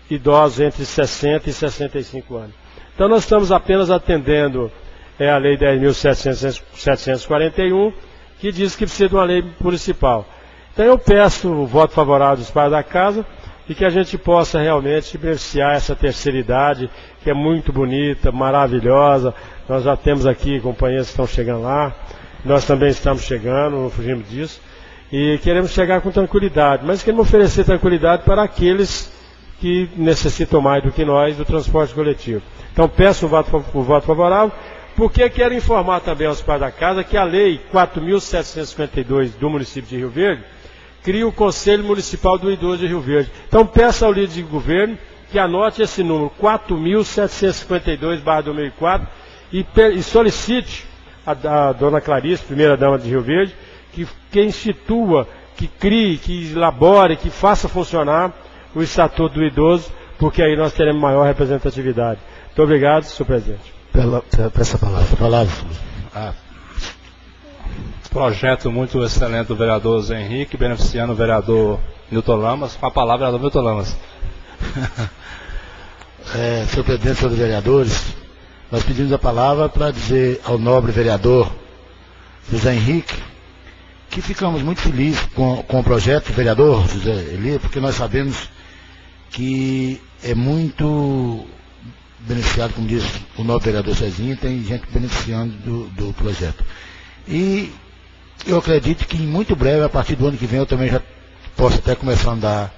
idosos entre 60 e 65 anos. Então nós estamos apenas atendendo a Lei 10.741, que diz que precisa de uma lei municipal. Então eu peço o voto favorável dos pais da casa e que a gente possa realmente beneficiar essa terceira idade, que é muito bonita, maravilhosa. Nós já temos aqui companheiros que estão chegando lá, nós também estamos chegando, não fugimos disso, e queremos chegar com tranquilidade, mas queremos oferecer tranquilidade para aqueles que necessitam mais do que nós do transporte coletivo. Então peço o voto favorável, porque quero informar também aos pais da casa que a Lei 4.752 do município de Rio Verde cria o Conselho Municipal do Idoso de Rio Verde. Então peço ao líder de governo que anote esse número, 4.752/2004, e solicite a dona Clarice, primeira-dama de Rio Verde, que institua, que crie, que elabore, que faça funcionar o Estatuto do Idoso, porque aí nós teremos maior representatividade. Muito obrigado, senhor presidente. Pela essa palavra. Projeto muito excelente do vereador Zé Henrique, beneficiando o vereador Newton Lamas. Com a palavra, vereador Newton Lamas. Senhor presidente, senhores vereadores, nós pedimos a palavra para dizer ao nobre vereador José Henrique que ficamos muito felizes com o projeto do vereador José Eli, porque nós sabemos que é muito beneficiado, como diz o nobre vereador Cezinha, tem gente beneficiando do projeto. E eu acredito que muito breve, a partir do ano que vem, eu também já posso até começar a andar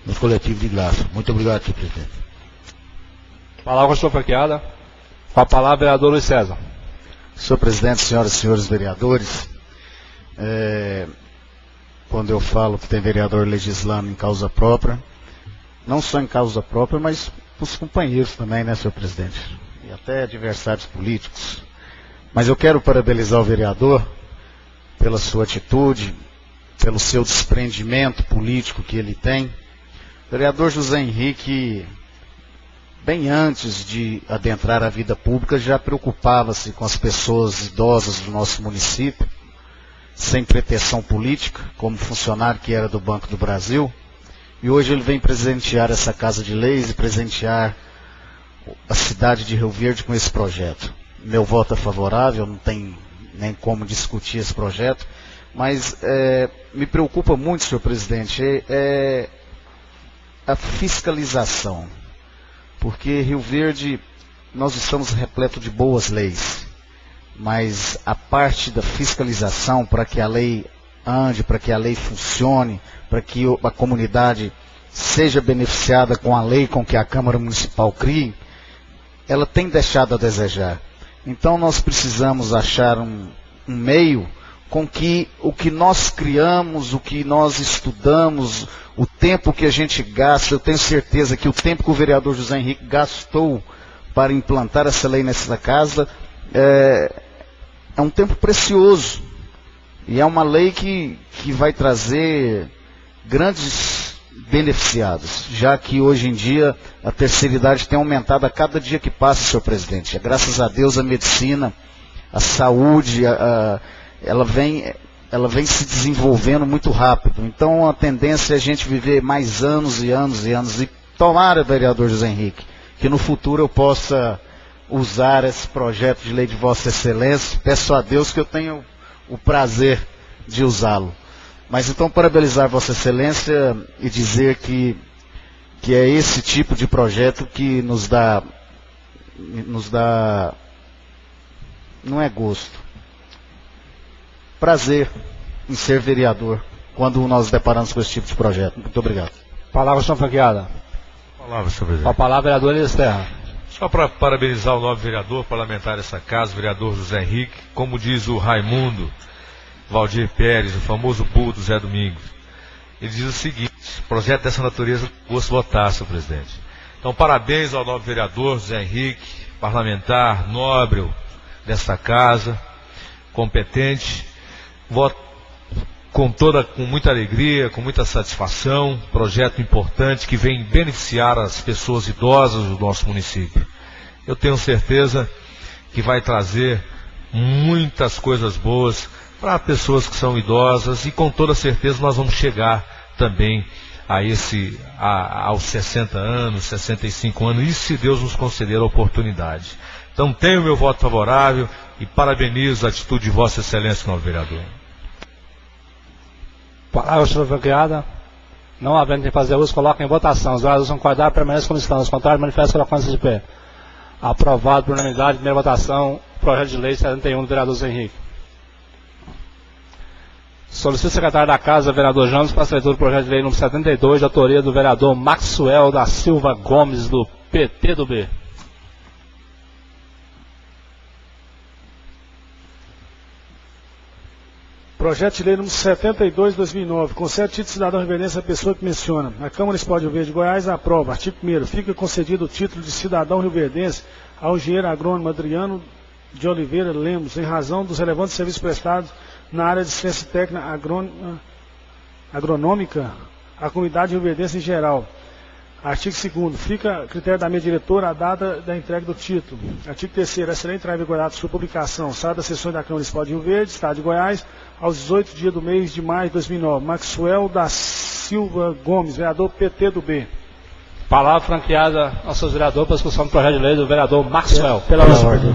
nos coletivos de graça. Muito obrigado, senhor presidente. Palavra com a sua franqueada. Com a palavra, vereador Luiz César. Senhor presidente, senhoras e senhores vereadores, quando eu falo que tem vereador legislando em causa própria, não só em causa própria, mas os companheiros também, né, senhor presidente? E até adversários políticos. Mas eu quero parabenizar o vereador pela sua atitude, pelo seu desprendimento político que ele tem. O vereador José Henrique, bem antes de adentrar a vida pública, já preocupava-se com as pessoas idosas do nosso município, sem pretensão política, como funcionário que era do Banco do Brasil. E hoje ele vem presentear essa Casa de Leis e presentear a cidade de Rio Verde com esse projeto. Meu voto é favorável, não tem nem como discutir esse projeto, mas me preocupa muito, senhor presidente, a fiscalização. Porque Rio Verde, nós estamos repleto de boas leis, mas a parte da fiscalização para que a lei ande, para que a lei funcione, para que a comunidade seja beneficiada com a lei com que a Câmara Municipal crie, ela tem deixado a desejar. Então nós precisamos achar um meio com que o que nós criamos, o que nós estudamos, o tempo que a gente gasta, eu tenho certeza que o tempo que o vereador José Henrique gastou para implantar essa lei nessa casa é um tempo precioso. E é uma lei que vai trazer grandes beneficiados, já que hoje em dia a terceira idade tem aumentado a cada dia que passa, senhor presidente. Graças a Deus a medicina, a saúde, ela vem se desenvolvendo muito rápido. Então a tendência é a gente viver mais anos e anos e anos. E tomara, vereador José Henrique, que no futuro eu possa usar esse projeto de lei de Vossa Excelência. Peço a Deus que eu tenha o prazer de usá-lo. Mas então parabenizar Vossa Excelência e dizer que é esse tipo de projeto que nos dá, não é gosto, prazer em ser vereador quando nós deparamos com esse tipo de projeto. Muito obrigado. Palavra, senhor franqueada. Palavra, senhor presidente. Com a palavra, vereador Elias Terra. Só para parabenizar o novo vereador parlamentar dessa casa, o vereador José Henrique, como diz o Raimundo Valdir Pérez, o famoso burro do Zé Domingos. Ele diz o seguinte: projeto dessa natureza, gosto votar, senhor presidente. Então, parabéns ao novo vereador José Henrique, parlamentar, nobre desta casa, competente. Voto com muita alegria, com muita satisfação. Projeto importante que vem beneficiar as pessoas idosas do nosso município. Eu tenho certeza que vai trazer muitas coisas boas para pessoas que são idosas, e com toda certeza nós vamos chegar também aos 60 anos, 65 anos, e se Deus nos conceder a oportunidade. Então tenho meu voto favorável e parabenizo a atitude de Vossa Excelência, novo vereador. Palavra, senhor franqueada. Não havendo quem fazer uso, coloca em votação. Os vereadores vão concordar, permanecem como estão. Os contrários, manifestam colocando-se de pé. Aprovado por unanimidade, primeira votação, projeto de lei 71 do vereador Zé Henrique. Solicito ao secretário da Casa, vereador Jones, para a leitura do projeto de lei número 72, de autoria do vereador Maxwell da Silva Gomes, do PT do B. Projeto de lei número 72 de 2009, concede título de cidadão riverdense à pessoa que menciona. A Câmara Municipal de Rio Verde de Goiás aprova. Artigo 1º. Fica concedido o título de cidadão rioverdense ao engenheiro agrônomo Adriano de Oliveira Lemos, em razão dos relevantes serviços prestados na área de assistência técnica agronômica à comunidade rioverdense em geral. Artigo 2º. Fica a critério da mesa diretora a data da entrega do título. Artigo 3º. Essa lei entrará em vigor de sua publicação. Sala das sessões da Câmara Municipal de Rio Verde, Estado de Goiás, aos 18 dias do mês de maio de 2009. Maxwell da Silva Gomes, vereador PT do B. Palavra franqueada aos seus vereadores para a discussão do projeto de lei do vereador Maxwell. Pela ordem.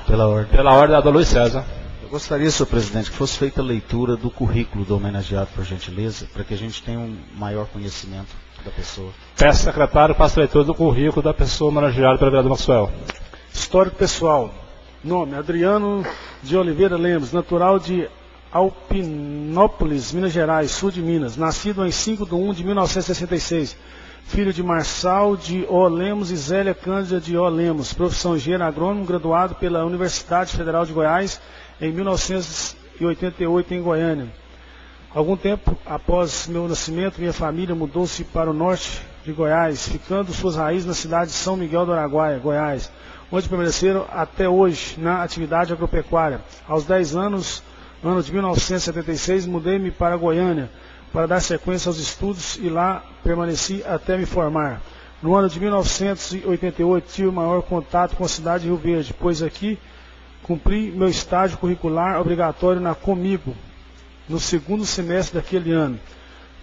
Pela ordem, vereador Luiz César. Eu gostaria, senhor presidente, que fosse feita a leitura do currículo do homenageado, por gentileza, para que a gente tenha um maior conhecimento da pessoa. Peço, secretário, faça a leitura do currículo da pessoa homenageada pelo vereador Maxwell. Histórico pessoal. Nome: Adriano de Oliveira Lemos, natural de Alpinópolis, Minas Gerais, sul de Minas. Nascido em 5/1/1966. Filho de Marçal de O. Lemos e Zélia Cândida de O. Lemos. Profissão engenheiro agrônomo, graduado pela Universidade Federal de Goiás em 1988 em Goiânia. Algum tempo após meu nascimento, minha família mudou-se para o norte de Goiás, ficando suas raízes na cidade de São Miguel do Araguaia, Goiás, onde permaneceram até hoje na atividade agropecuária. Aos 10 anos, ano de 1976, mudei-me para Goiânia para dar sequência aos estudos e lá permaneci até me formar. No ano de 1988, tive o maior contato com a cidade de Rio Verde, pois aqui cumpri meu estágio curricular obrigatório na Comigo, no segundo semestre daquele ano.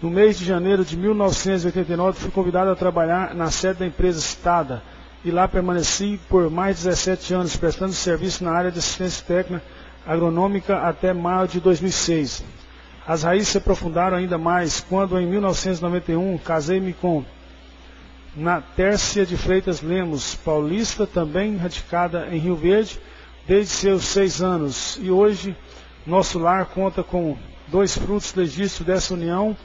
No mês de janeiro de 1989, fui convidado a trabalhar na sede da empresa citada, e lá permaneci por mais de 17 anos, prestando serviço na área de assistência técnica agronômica até maio de 2006. As raízes se aprofundaram ainda mais quando, em 1991, casei-me com Natércia de Freitas Lemos, paulista, também radicada em Rio Verde desde seus 6 anos. E hoje, nosso lar conta com 2 frutos legítimos dessa união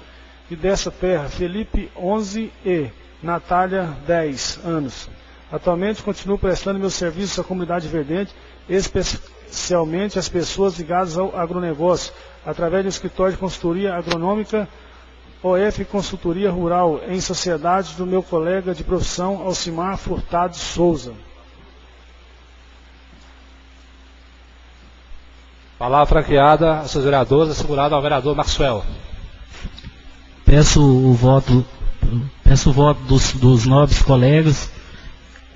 e dessa terra, Felipe, 11, e Natália, 10 anos. Atualmente, continuo prestando meus serviços à comunidade verdente, especialmente às pessoas ligadas ao agronegócio, através do escritório de consultoria agronômica OF Consultoria Rural, em sociedade do meu colega de profissão Alcimar Furtado Souza. Palavra franqueada aos seus vereadores, assegurado ao vereador Maxwell. Peço o voto dos nobres colegas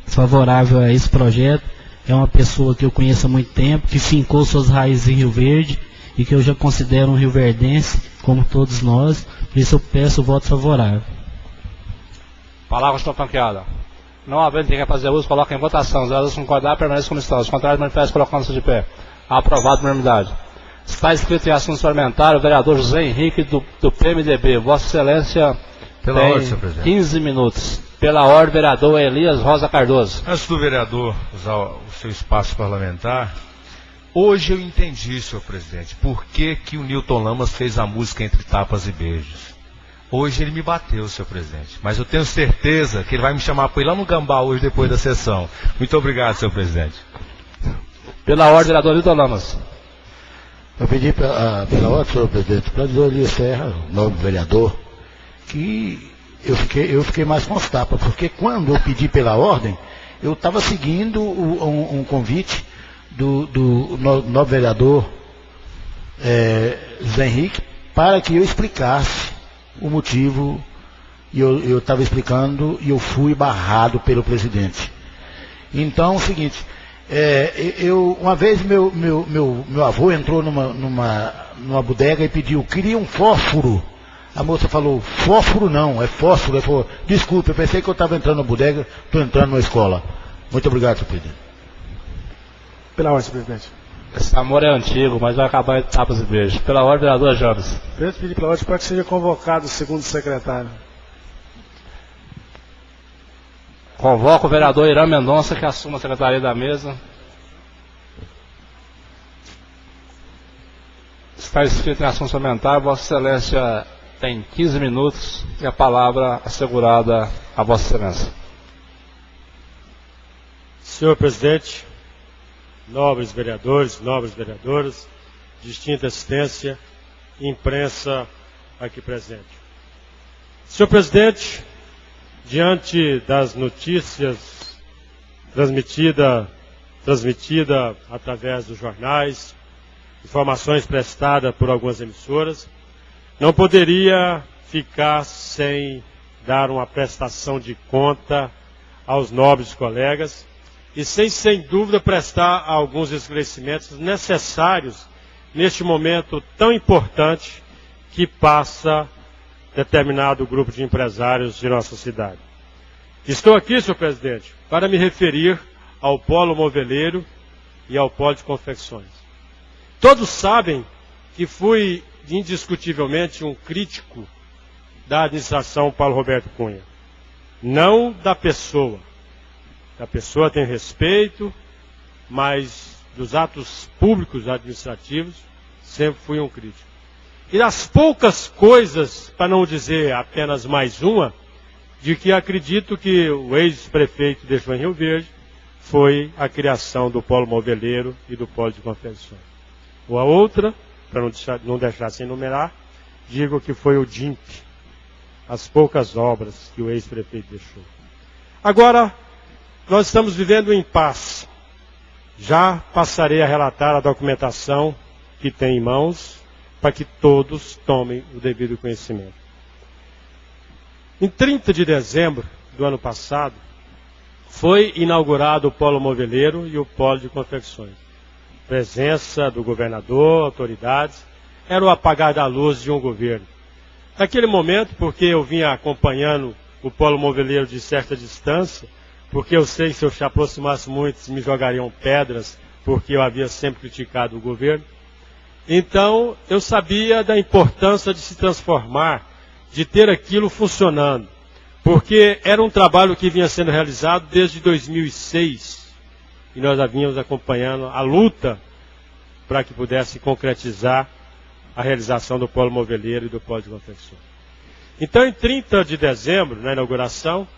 favorável a esse projeto. É uma pessoa que eu conheço há muito tempo, que fincou suas raízes em Rio Verde e que eu já considero um rioverdense, como todos nós. Por isso eu peço o voto favorável. Palavra está franqueada. Não havendo quem quer fazer uso, coloca em votação. Os vereadores concordar, permanecem como estão. Os contrários, manifestam colocando-se de pé. Aprovado por unanimidade. Está inscrito em assunto parlamentar o vereador José Henrique do PMDB. Vossa Excelência Pela tem ordem, senhor presidente. 15 minutos. Pela ordem, vereador Elias Rosa Cardoso. Antes do vereador usar o seu espaço parlamentar, Hoje eu entendi, senhor presidente, por que o Newton Lamas fez a música Entre Tapas e Beijos. Hoje ele me bateu, senhor presidente, mas eu tenho certeza que ele vai me chamar para ir lá no Gambá hoje, depois da sessão. Muito obrigado, senhor presidente. Pela ordem, vereador Newton Lamas. Eu pedi pela ordem, senhor presidente, para dizer Elias Serra, novo vereador, que eu fiquei mais constapa, porque quando eu pedi pela ordem, eu estava seguindo um convite do novo vereador José Henrique para que eu explicasse o motivo, e eu estava explicando e eu fui barrado pelo presidente. Então é o seguinte, uma vez meu avô entrou numa bodega e queria um fósforo. A moça falou, fósforo não, é fósforo. Ele falou, desculpe, eu pensei que eu estava entrando na bodega, estou entrando na escola. Muito obrigado, senhor presidente. Pela ordem, senhor presidente. Esse amor é antigo, mas vai acabar em tapas e beijos. Pela ordem, vereador Jambes. Presidente, pedir pela ordem para que seja convocado o segundo secretário. Convoco o vereador Irã Mendonça, que assuma a secretaria da mesa. Está escrito em assunto suplementar, Vossa Excelência tem 15 minutos e a palavra assegurada a Vossa Excelência. Senhor presidente, nobres vereadores, nobres vereadoras, distinta assistência, imprensa aqui presente. Senhor presidente, diante das notícias transmitida através dos jornais, informações prestadas por algumas emissoras, não poderia ficar sem dar uma prestação de conta aos nobres colegas e sem dúvida prestar alguns esclarecimentos necessários neste momento tão importante que passa determinado grupo de empresários de nossa cidade. Estou aqui, senhor presidente, para me referir ao polo moveleiro e ao polo de confecções. Todos sabem que fui indiscutivelmente um crítico da administração Paulo Roberto Cunha. Não da pessoa. Da pessoa tem respeito, mas dos atos públicos administrativos sempre fui um crítico. E das poucas coisas, para não dizer apenas mais uma, de que acredito que o ex-prefeito deixou em Rio Verde, foi a criação do polo moveleiro e do polo de confecções. Ou a outra, para não deixar sem enumerar, digo que foi o DIMP, as poucas obras que o ex-prefeito deixou. Agora, nós estamos vivendo um impasse. Já passarei a relatar a documentação que tem em mãos, para que todos tomem o devido conhecimento. Em 30 de dezembro do ano passado, foi inaugurado o polo moveleiro e o polo de confecções. Presença do governador, autoridades, era o apagar da luz de um governo. Naquele momento, porque eu vinha acompanhando o polo moveleiro de certa distância, porque eu sei que se eu se aproximasse muito, me jogariam pedras, porque eu havia sempre criticado o governo. Então, eu sabia da importância de se transformar, de ter aquilo funcionando, porque era um trabalho que vinha sendo realizado desde 2006, e nós já vínhamos acompanhando a luta para que pudesse concretizar a realização do polo moveleiro e do polo de confecção. Então, em 30 de dezembro, na inauguração,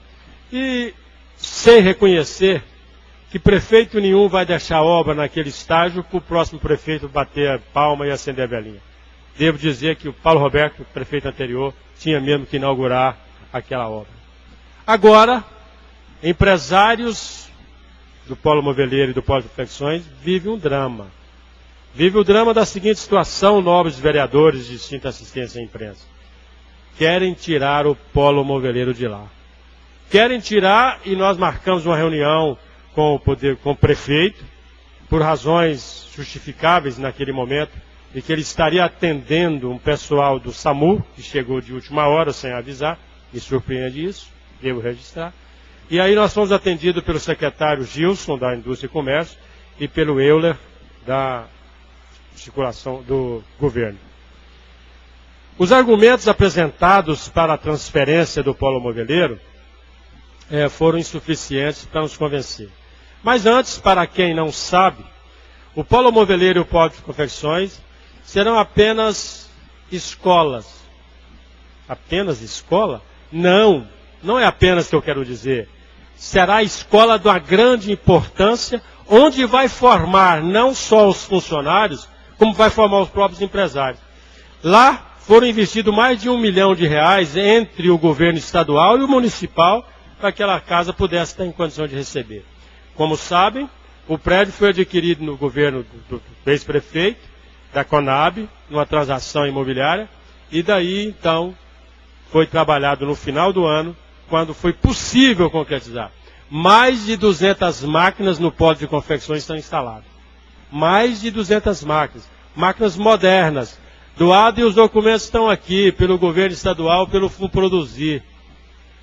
e sem reconhecer que prefeito nenhum vai deixar obra naquele estágio para o próximo prefeito bater a palma e acender a velhinha. Devo dizer que o Paulo Roberto, o prefeito anterior, tinha mesmo que inaugurar aquela obra. Agora, empresários do polo moveleiro e do polo de confecções vivem um drama. Vive o drama da seguinte situação, nobres vereadores de distinta assistência à imprensa. Querem tirar o polo moveleiro de lá. Querem tirar, e nós marcamos uma reunião com o prefeito, por razões justificáveis naquele momento, de que ele estaria atendendo um pessoal do SAMU, que chegou de última hora sem avisar, me surpreende isso, devo registrar. E aí nós fomos atendidos pelo secretário Gilson, da Indústria e Comércio, e pelo Euler, da circulação do governo. Os argumentos apresentados para a transferência do polo moveleiro foram insuficientes para nos convencer. Mas antes, para quem não sabe, O polo moveleiro e o polo de confecções serão apenas escolas. Apenas escola? Não, não é apenas que eu quero dizer. Será a escola de uma grande importância, onde vai formar não só os funcionários, como vai formar os próprios empresários. Lá foram investidos mais de R$1 milhão entre o governo estadual e o municipal, para que aquela casa pudesse estar em condição de receber. Como sabem, o prédio foi adquirido no governo do ex-prefeito, da Conab, numa transação imobiliária, e daí, então, foi trabalhado no final do ano, quando foi possível concretizar. Mais de 200 máquinas no polo de confecções estão instaladas. Mais de 200 máquinas. Máquinas modernas. Doado, e os documentos estão aqui, pelo governo estadual, pelo Fundo Produzir.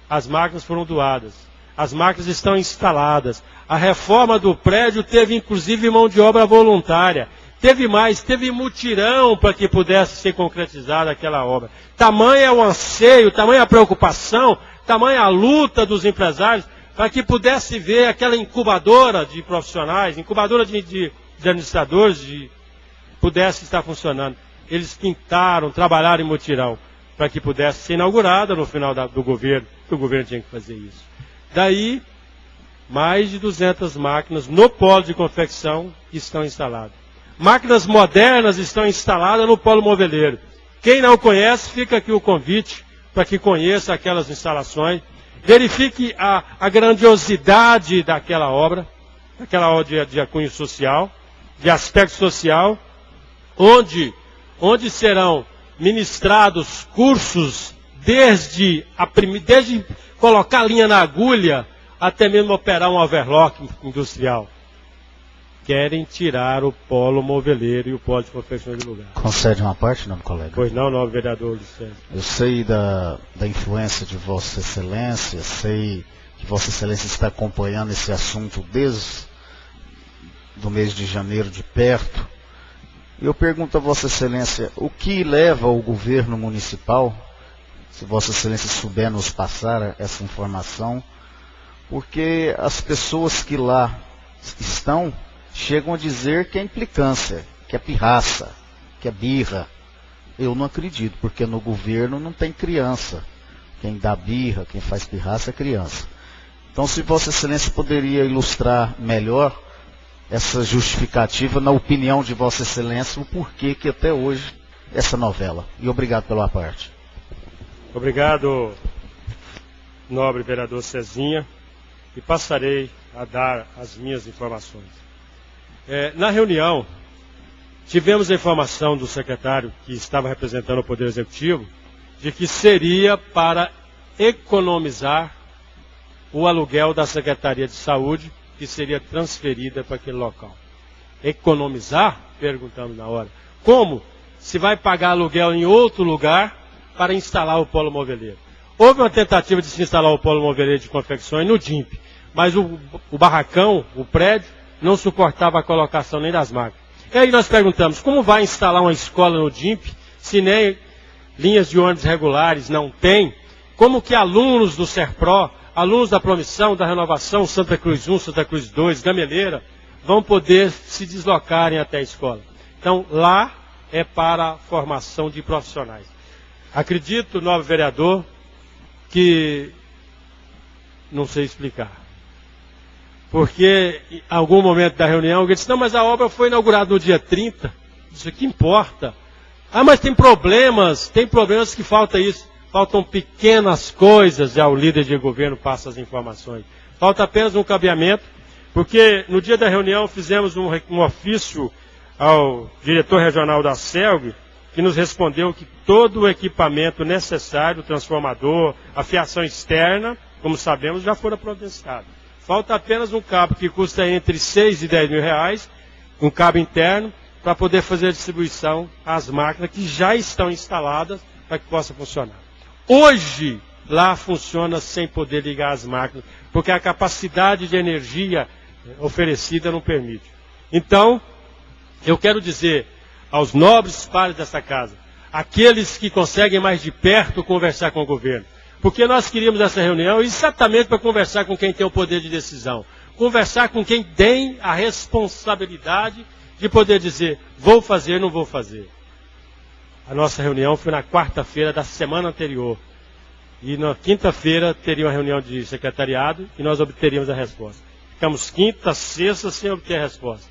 As máquinas foram doadas. As máquinas estão instaladas. A reforma do prédio teve, inclusive, mão de obra voluntária. Teve mais, teve mutirão para que pudesse ser concretizada aquela obra. Tamanho é o anseio, tamanha a preocupação, tamanha a luta dos empresários, para que pudesse ver aquela incubadora de profissionais, incubadora de administradores, pudesse estar funcionando. Eles pintaram, trabalharam em mutirão, para que pudesse ser inaugurada no final do governo, que o governo tinha que fazer isso. Daí, mais de 200 máquinas no polo de confecção estão instaladas. Máquinas modernas estão instaladas no polo moveleiro. Quem não conhece, fica aqui o convite para que conheça aquelas instalações. Verifique a grandiosidade daquela obra de cunho social, de aspecto social, onde serão ministrados cursos desde colocar a linha na agulha até mesmo operar um overlock industrial. Querem tirar o polo moveleiro e o polo de confecções do lugar. Concede uma parte, não, colega? Pois não, nobre vereador Lucélio. Eu sei da influência de Vossa Excelência, sei que Vossa Excelência está acompanhando esse assunto desde o mês de janeiro de perto. Eu pergunto a Vossa Excelência, o que leva o governo municipal, se Vossa Excelência souber nos passar essa informação, porque as pessoas que lá estão chegam a dizer que é implicância, que é pirraça, que é birra. Eu não acredito, porque no governo não tem criança. Quem dá birra, quem faz pirraça é criança. Então, se Vossa Excelência poderia ilustrar melhor essa justificativa, na opinião de Vossa Excelência, o porquê que até hoje essa novela. E obrigado pela parte. Obrigado, nobre vereador Cezinha, e passarei a dar as minhas informações. Na reunião, tivemos a informação do secretário que estava representando o Poder Executivo, de que seria para economizar o aluguel da Secretaria de Saúde, que seria transferida para aquele local. Economizar? Perguntamos na hora. Como? Se vai pagar aluguel em outro lugar para instalar o polo moveleiro. Houve uma tentativa de se instalar o polo moveleiro de confecções no DIMP, mas o barracão, o prédio, não suportava a colocação nem das máquinas. E aí nós perguntamos, como vai instalar uma escola no DIMP, se nem linhas de ônibus regulares não tem? Como que alunos do SERPRO, alunos da Promissão, da Renovação, Santa Cruz 1, Santa Cruz 2, Gameleira, vão poder se deslocarem até a escola? Então, lá é para a formação de profissionais. Acredito, nobre vereador, que não sei explicar. Porque em algum momento da reunião, alguém disse, não, mas a obra foi inaugurada no dia 30. Isso aqui importa. Ah, mas tem problemas que falta isso. Faltam pequenas coisas, já o líder de governo passa as informações. Falta apenas um cabeamento, porque no dia da reunião fizemos um ofício ao diretor regional da CELG, que nos respondeu que todo o equipamento necessário, o transformador, a fiação externa, como sabemos, já foram providenciados. Falta apenas um cabo que custa entre 6 e 10 mil reais, um cabo interno, para poder fazer a distribuição às máquinas que já estão instaladas para que possa funcionar. Hoje, lá funciona sem poder ligar as máquinas, porque a capacidade de energia oferecida não permite. Então, eu quero dizer aos nobres pares dessa casa, aqueles que conseguem mais de perto conversar com o governo, porque nós queríamos essa reunião exatamente para conversar com quem tem o poder de decisão. Conversar com quem tem a responsabilidade de poder dizer, vou fazer, não vou fazer. A nossa reunião foi na quarta-feira da semana anterior. E na quinta-feira teria uma reunião de secretariado e nós obteríamos a resposta. Ficamos quinta, sexta sem obter a resposta.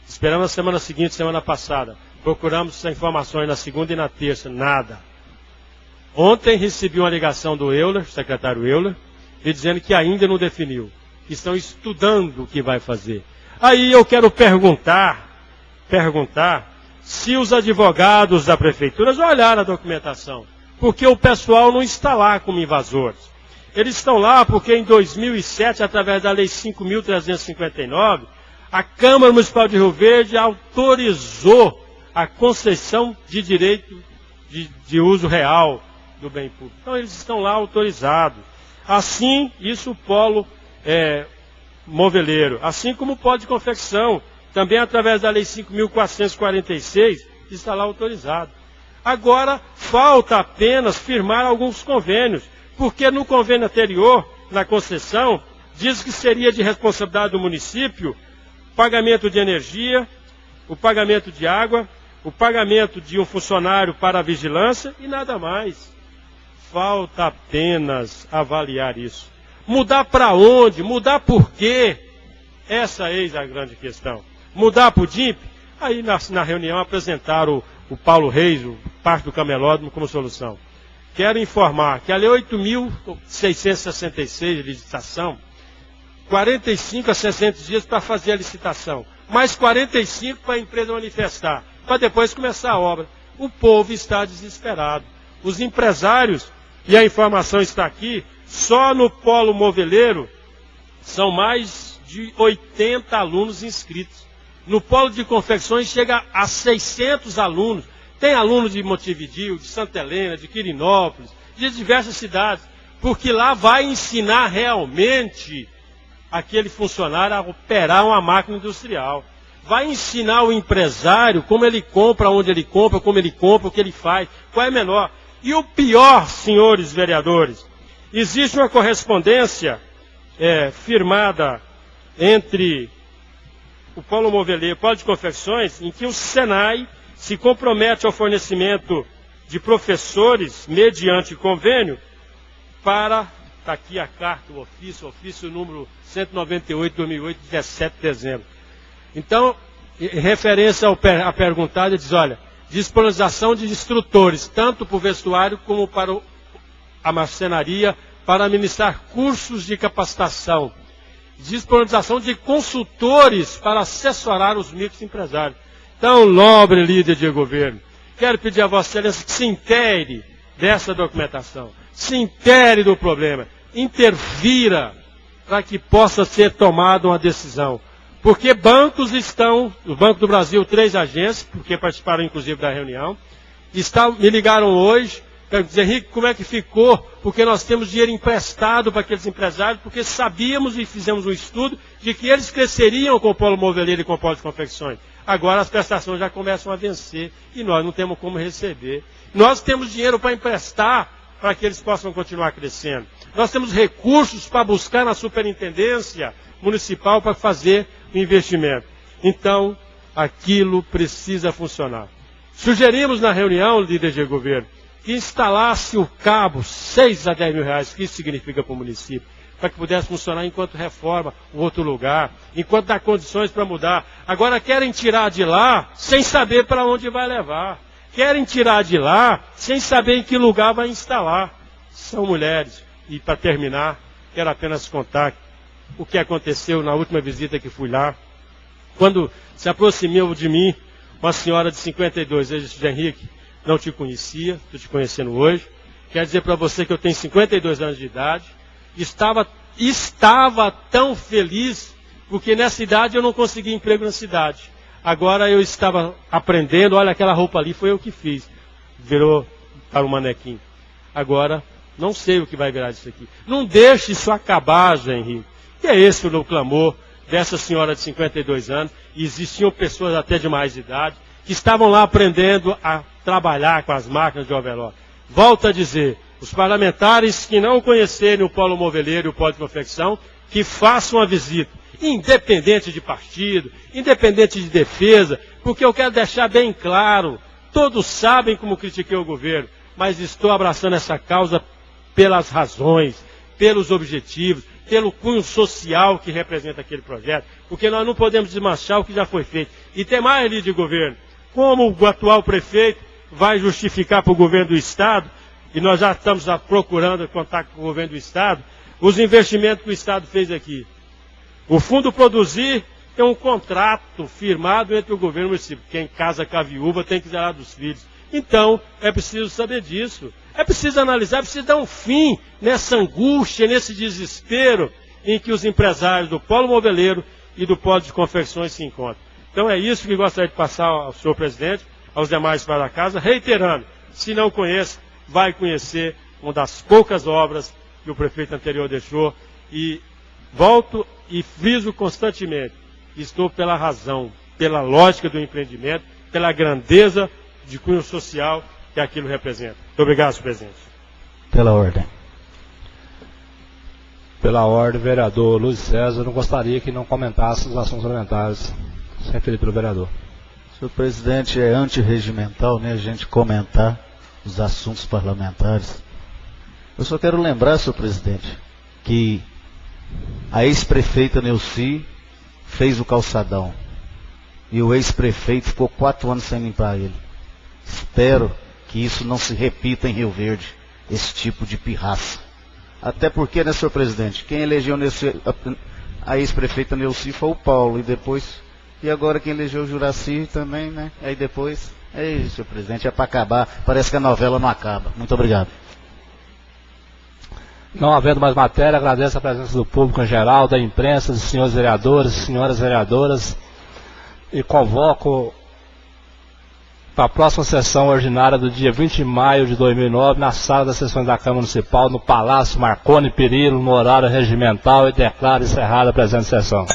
Esperamos a semana seguinte, semana passada. Procuramos essas informações na segunda e na terça, nada. Ontem recebi uma ligação do Euler, secretário Euler, e dizendo que ainda não definiu. Que estão estudando o que vai fazer. Aí eu quero perguntar se os advogados da prefeitura já olharam a documentação. Porque o pessoal não está lá como invasores. Eles estão lá porque em 2007, através da Lei 5.359, a Câmara Municipal de Rio Verde autorizou a concessão de direito de uso real do bem público. Então eles estão lá autorizados. Assim, isso o polo moveleiro. Assim como o polo de confecção, também através da Lei 5.446, está lá autorizado. Agora, falta apenas firmar alguns convênios, porque no convênio anterior, na concessão, diz que seria de responsabilidade do município o pagamento de energia, o pagamento de água, o pagamento de um funcionário para a vigilância e nada mais. Falta apenas avaliar isso. Mudar para onde? Mudar por quê? Essa é a grande questão. Mudar para o DIMP? Aí na reunião apresentaram o Paulo Reis, o parte do camelódromo, como solução. Quero informar que a Lei 8.666 de licitação, 45 a 60 dias para fazer a licitação, mais 45 para a empresa manifestar, para depois começar a obra. O povo está desesperado. Os empresários, e a informação está aqui, só no polo moveleiro são mais de 80 alunos inscritos. No polo de confecções chega a 600 alunos. Tem alunos de Montevideo, de Santa Helena, de Quirinópolis, de diversas cidades. Porque lá vai ensinar realmente aquele funcionário a operar uma máquina industrial. Vai ensinar o empresário como ele compra, onde ele compra, como ele compra, o que ele faz, qual é menor. E o pior, senhores vereadores, existe uma correspondência firmada entre o polo moveleiro e o polo de confecções, em que o Senai se compromete ao fornecimento de professores, mediante convênio, para, está aqui a carta, o ofício número 198, 2008, 17 de dezembro. Então, em referência à perguntada, diz, olha, disponibilização de instrutores, tanto para o vestuário como para a marcenaria, para ministrar cursos de capacitação. Disponibilização de consultores para assessorar os microempresários. Então, nobre líder de governo, quero pedir a Vossa Excelência que se intere dessa documentação, se intere do problema, intervira para que possa ser tomada uma decisão. Porque bancos estão, o Banco do Brasil, 3 agências, porque participaram inclusive da reunião, me ligaram hoje, quero dizer, Henrique, como é que ficou? Porque nós temos dinheiro emprestado para aqueles empresários, porque sabíamos e fizemos um estudo de que eles cresceriam com o polo moveleiro e com o polo de confecções. Agora as prestações já começam a vencer e nós não temos como receber. Nós temos dinheiro para emprestar para que eles possam continuar crescendo. Nós temos recursos para buscar na superintendência municipal para fazer o investimento. Então, aquilo precisa funcionar. Sugerimos na reunião, líder de governo, que instalasse o cabo 6 a 10 mil reais, que isso significa para o município, para que pudesse funcionar enquanto reforma o outro lugar, enquanto dá condições para mudar. Agora querem tirar de lá sem saber para onde vai levar. Querem tirar de lá sem saber em que lugar vai instalar. São mulheres. E para terminar, quero apenas contar o que aconteceu na última visita que fui lá. Quando se aproximou de mim uma senhora de 52 anos, disse, Henrique, não te conhecia, estou te conhecendo hoje. Quero dizer para você que eu tenho 52 anos de idade. Estava tão feliz, porque nessa idade eu não consegui emprego na cidade. Agora eu estava aprendendo, olha aquela roupa ali, foi eu que fiz. Virou para o manequim. Agora, não sei o que vai virar disso aqui. Não deixe isso acabar, Zé Henrique. E é esse o clamor dessa senhora de 52 anos. E existiam pessoas até de mais idade, que estavam lá aprendendo a trabalhar com as máquinas de overlock. Volto a dizer, os parlamentares que não conhecerem o polo moveleiro e o polo de confecção, que façam a visita independente de partido, independente de defesa, porque eu quero deixar bem claro, todos sabem como critiquei o governo, mas estou abraçando essa causa pelas razões, pelos objetivos, pelo cunho social que representa aquele projeto, porque nós não podemos desmanchar o que já foi feito. E tem mais ali de governo. Como o atual prefeito vai justificar para o governo do Estado, e nós já estamos procurando contato com o governo do Estado, os investimentos que o Estado fez aqui. O Fundo Produzir tem um contrato firmado entre o governo e o município. Quem casa com a viúva tem que zelar dos filhos. Então, é preciso saber disso. É preciso analisar, é preciso dar um fim nessa angústia, nesse desespero em que os empresários do polo moveleiro e do polo de confecções se encontram. Então é isso que gostaria de passar ao senhor presidente, aos demais para a casa, reiterando, se não conhece, vai conhecer uma das poucas obras que o prefeito anterior deixou, e volto e friso constantemente, estou pela razão, pela lógica do empreendimento, pela grandeza de cunho social que aquilo representa. Muito obrigado, senhor presidente. Pela ordem. Pela ordem, vereador Luiz César, não gostaria que não comentasse os assuntos parlamentares referidos pelo vereador. Senhor presidente, é antirregimental, né, a gente comentar os assuntos parlamentares. Eu só quero lembrar, senhor presidente, que a ex-prefeita Neuci fez o calçadão e o ex-prefeito ficou 4 anos sem limpar ele. Espero que isso não se repita em Rio Verde, esse tipo de pirraça. Até porque, né, senhor presidente, quem elegeu a ex-prefeita Neuci foi o Paulo, e agora quem elegeu o Juraci também, né? Aí depois, é isso, senhor presidente, é para acabar, parece que a novela não acaba. Muito obrigado. Não havendo mais matéria, agradeço a presença do público em geral, da imprensa, dos senhores vereadores, senhoras vereadoras, e convoco para a próxima sessão ordinária do dia 20 de maio de 2009, na sala das sessões da Câmara Municipal, no Palácio Marconi Perillo, no horário regimental, e declaro encerrada a presente sessão.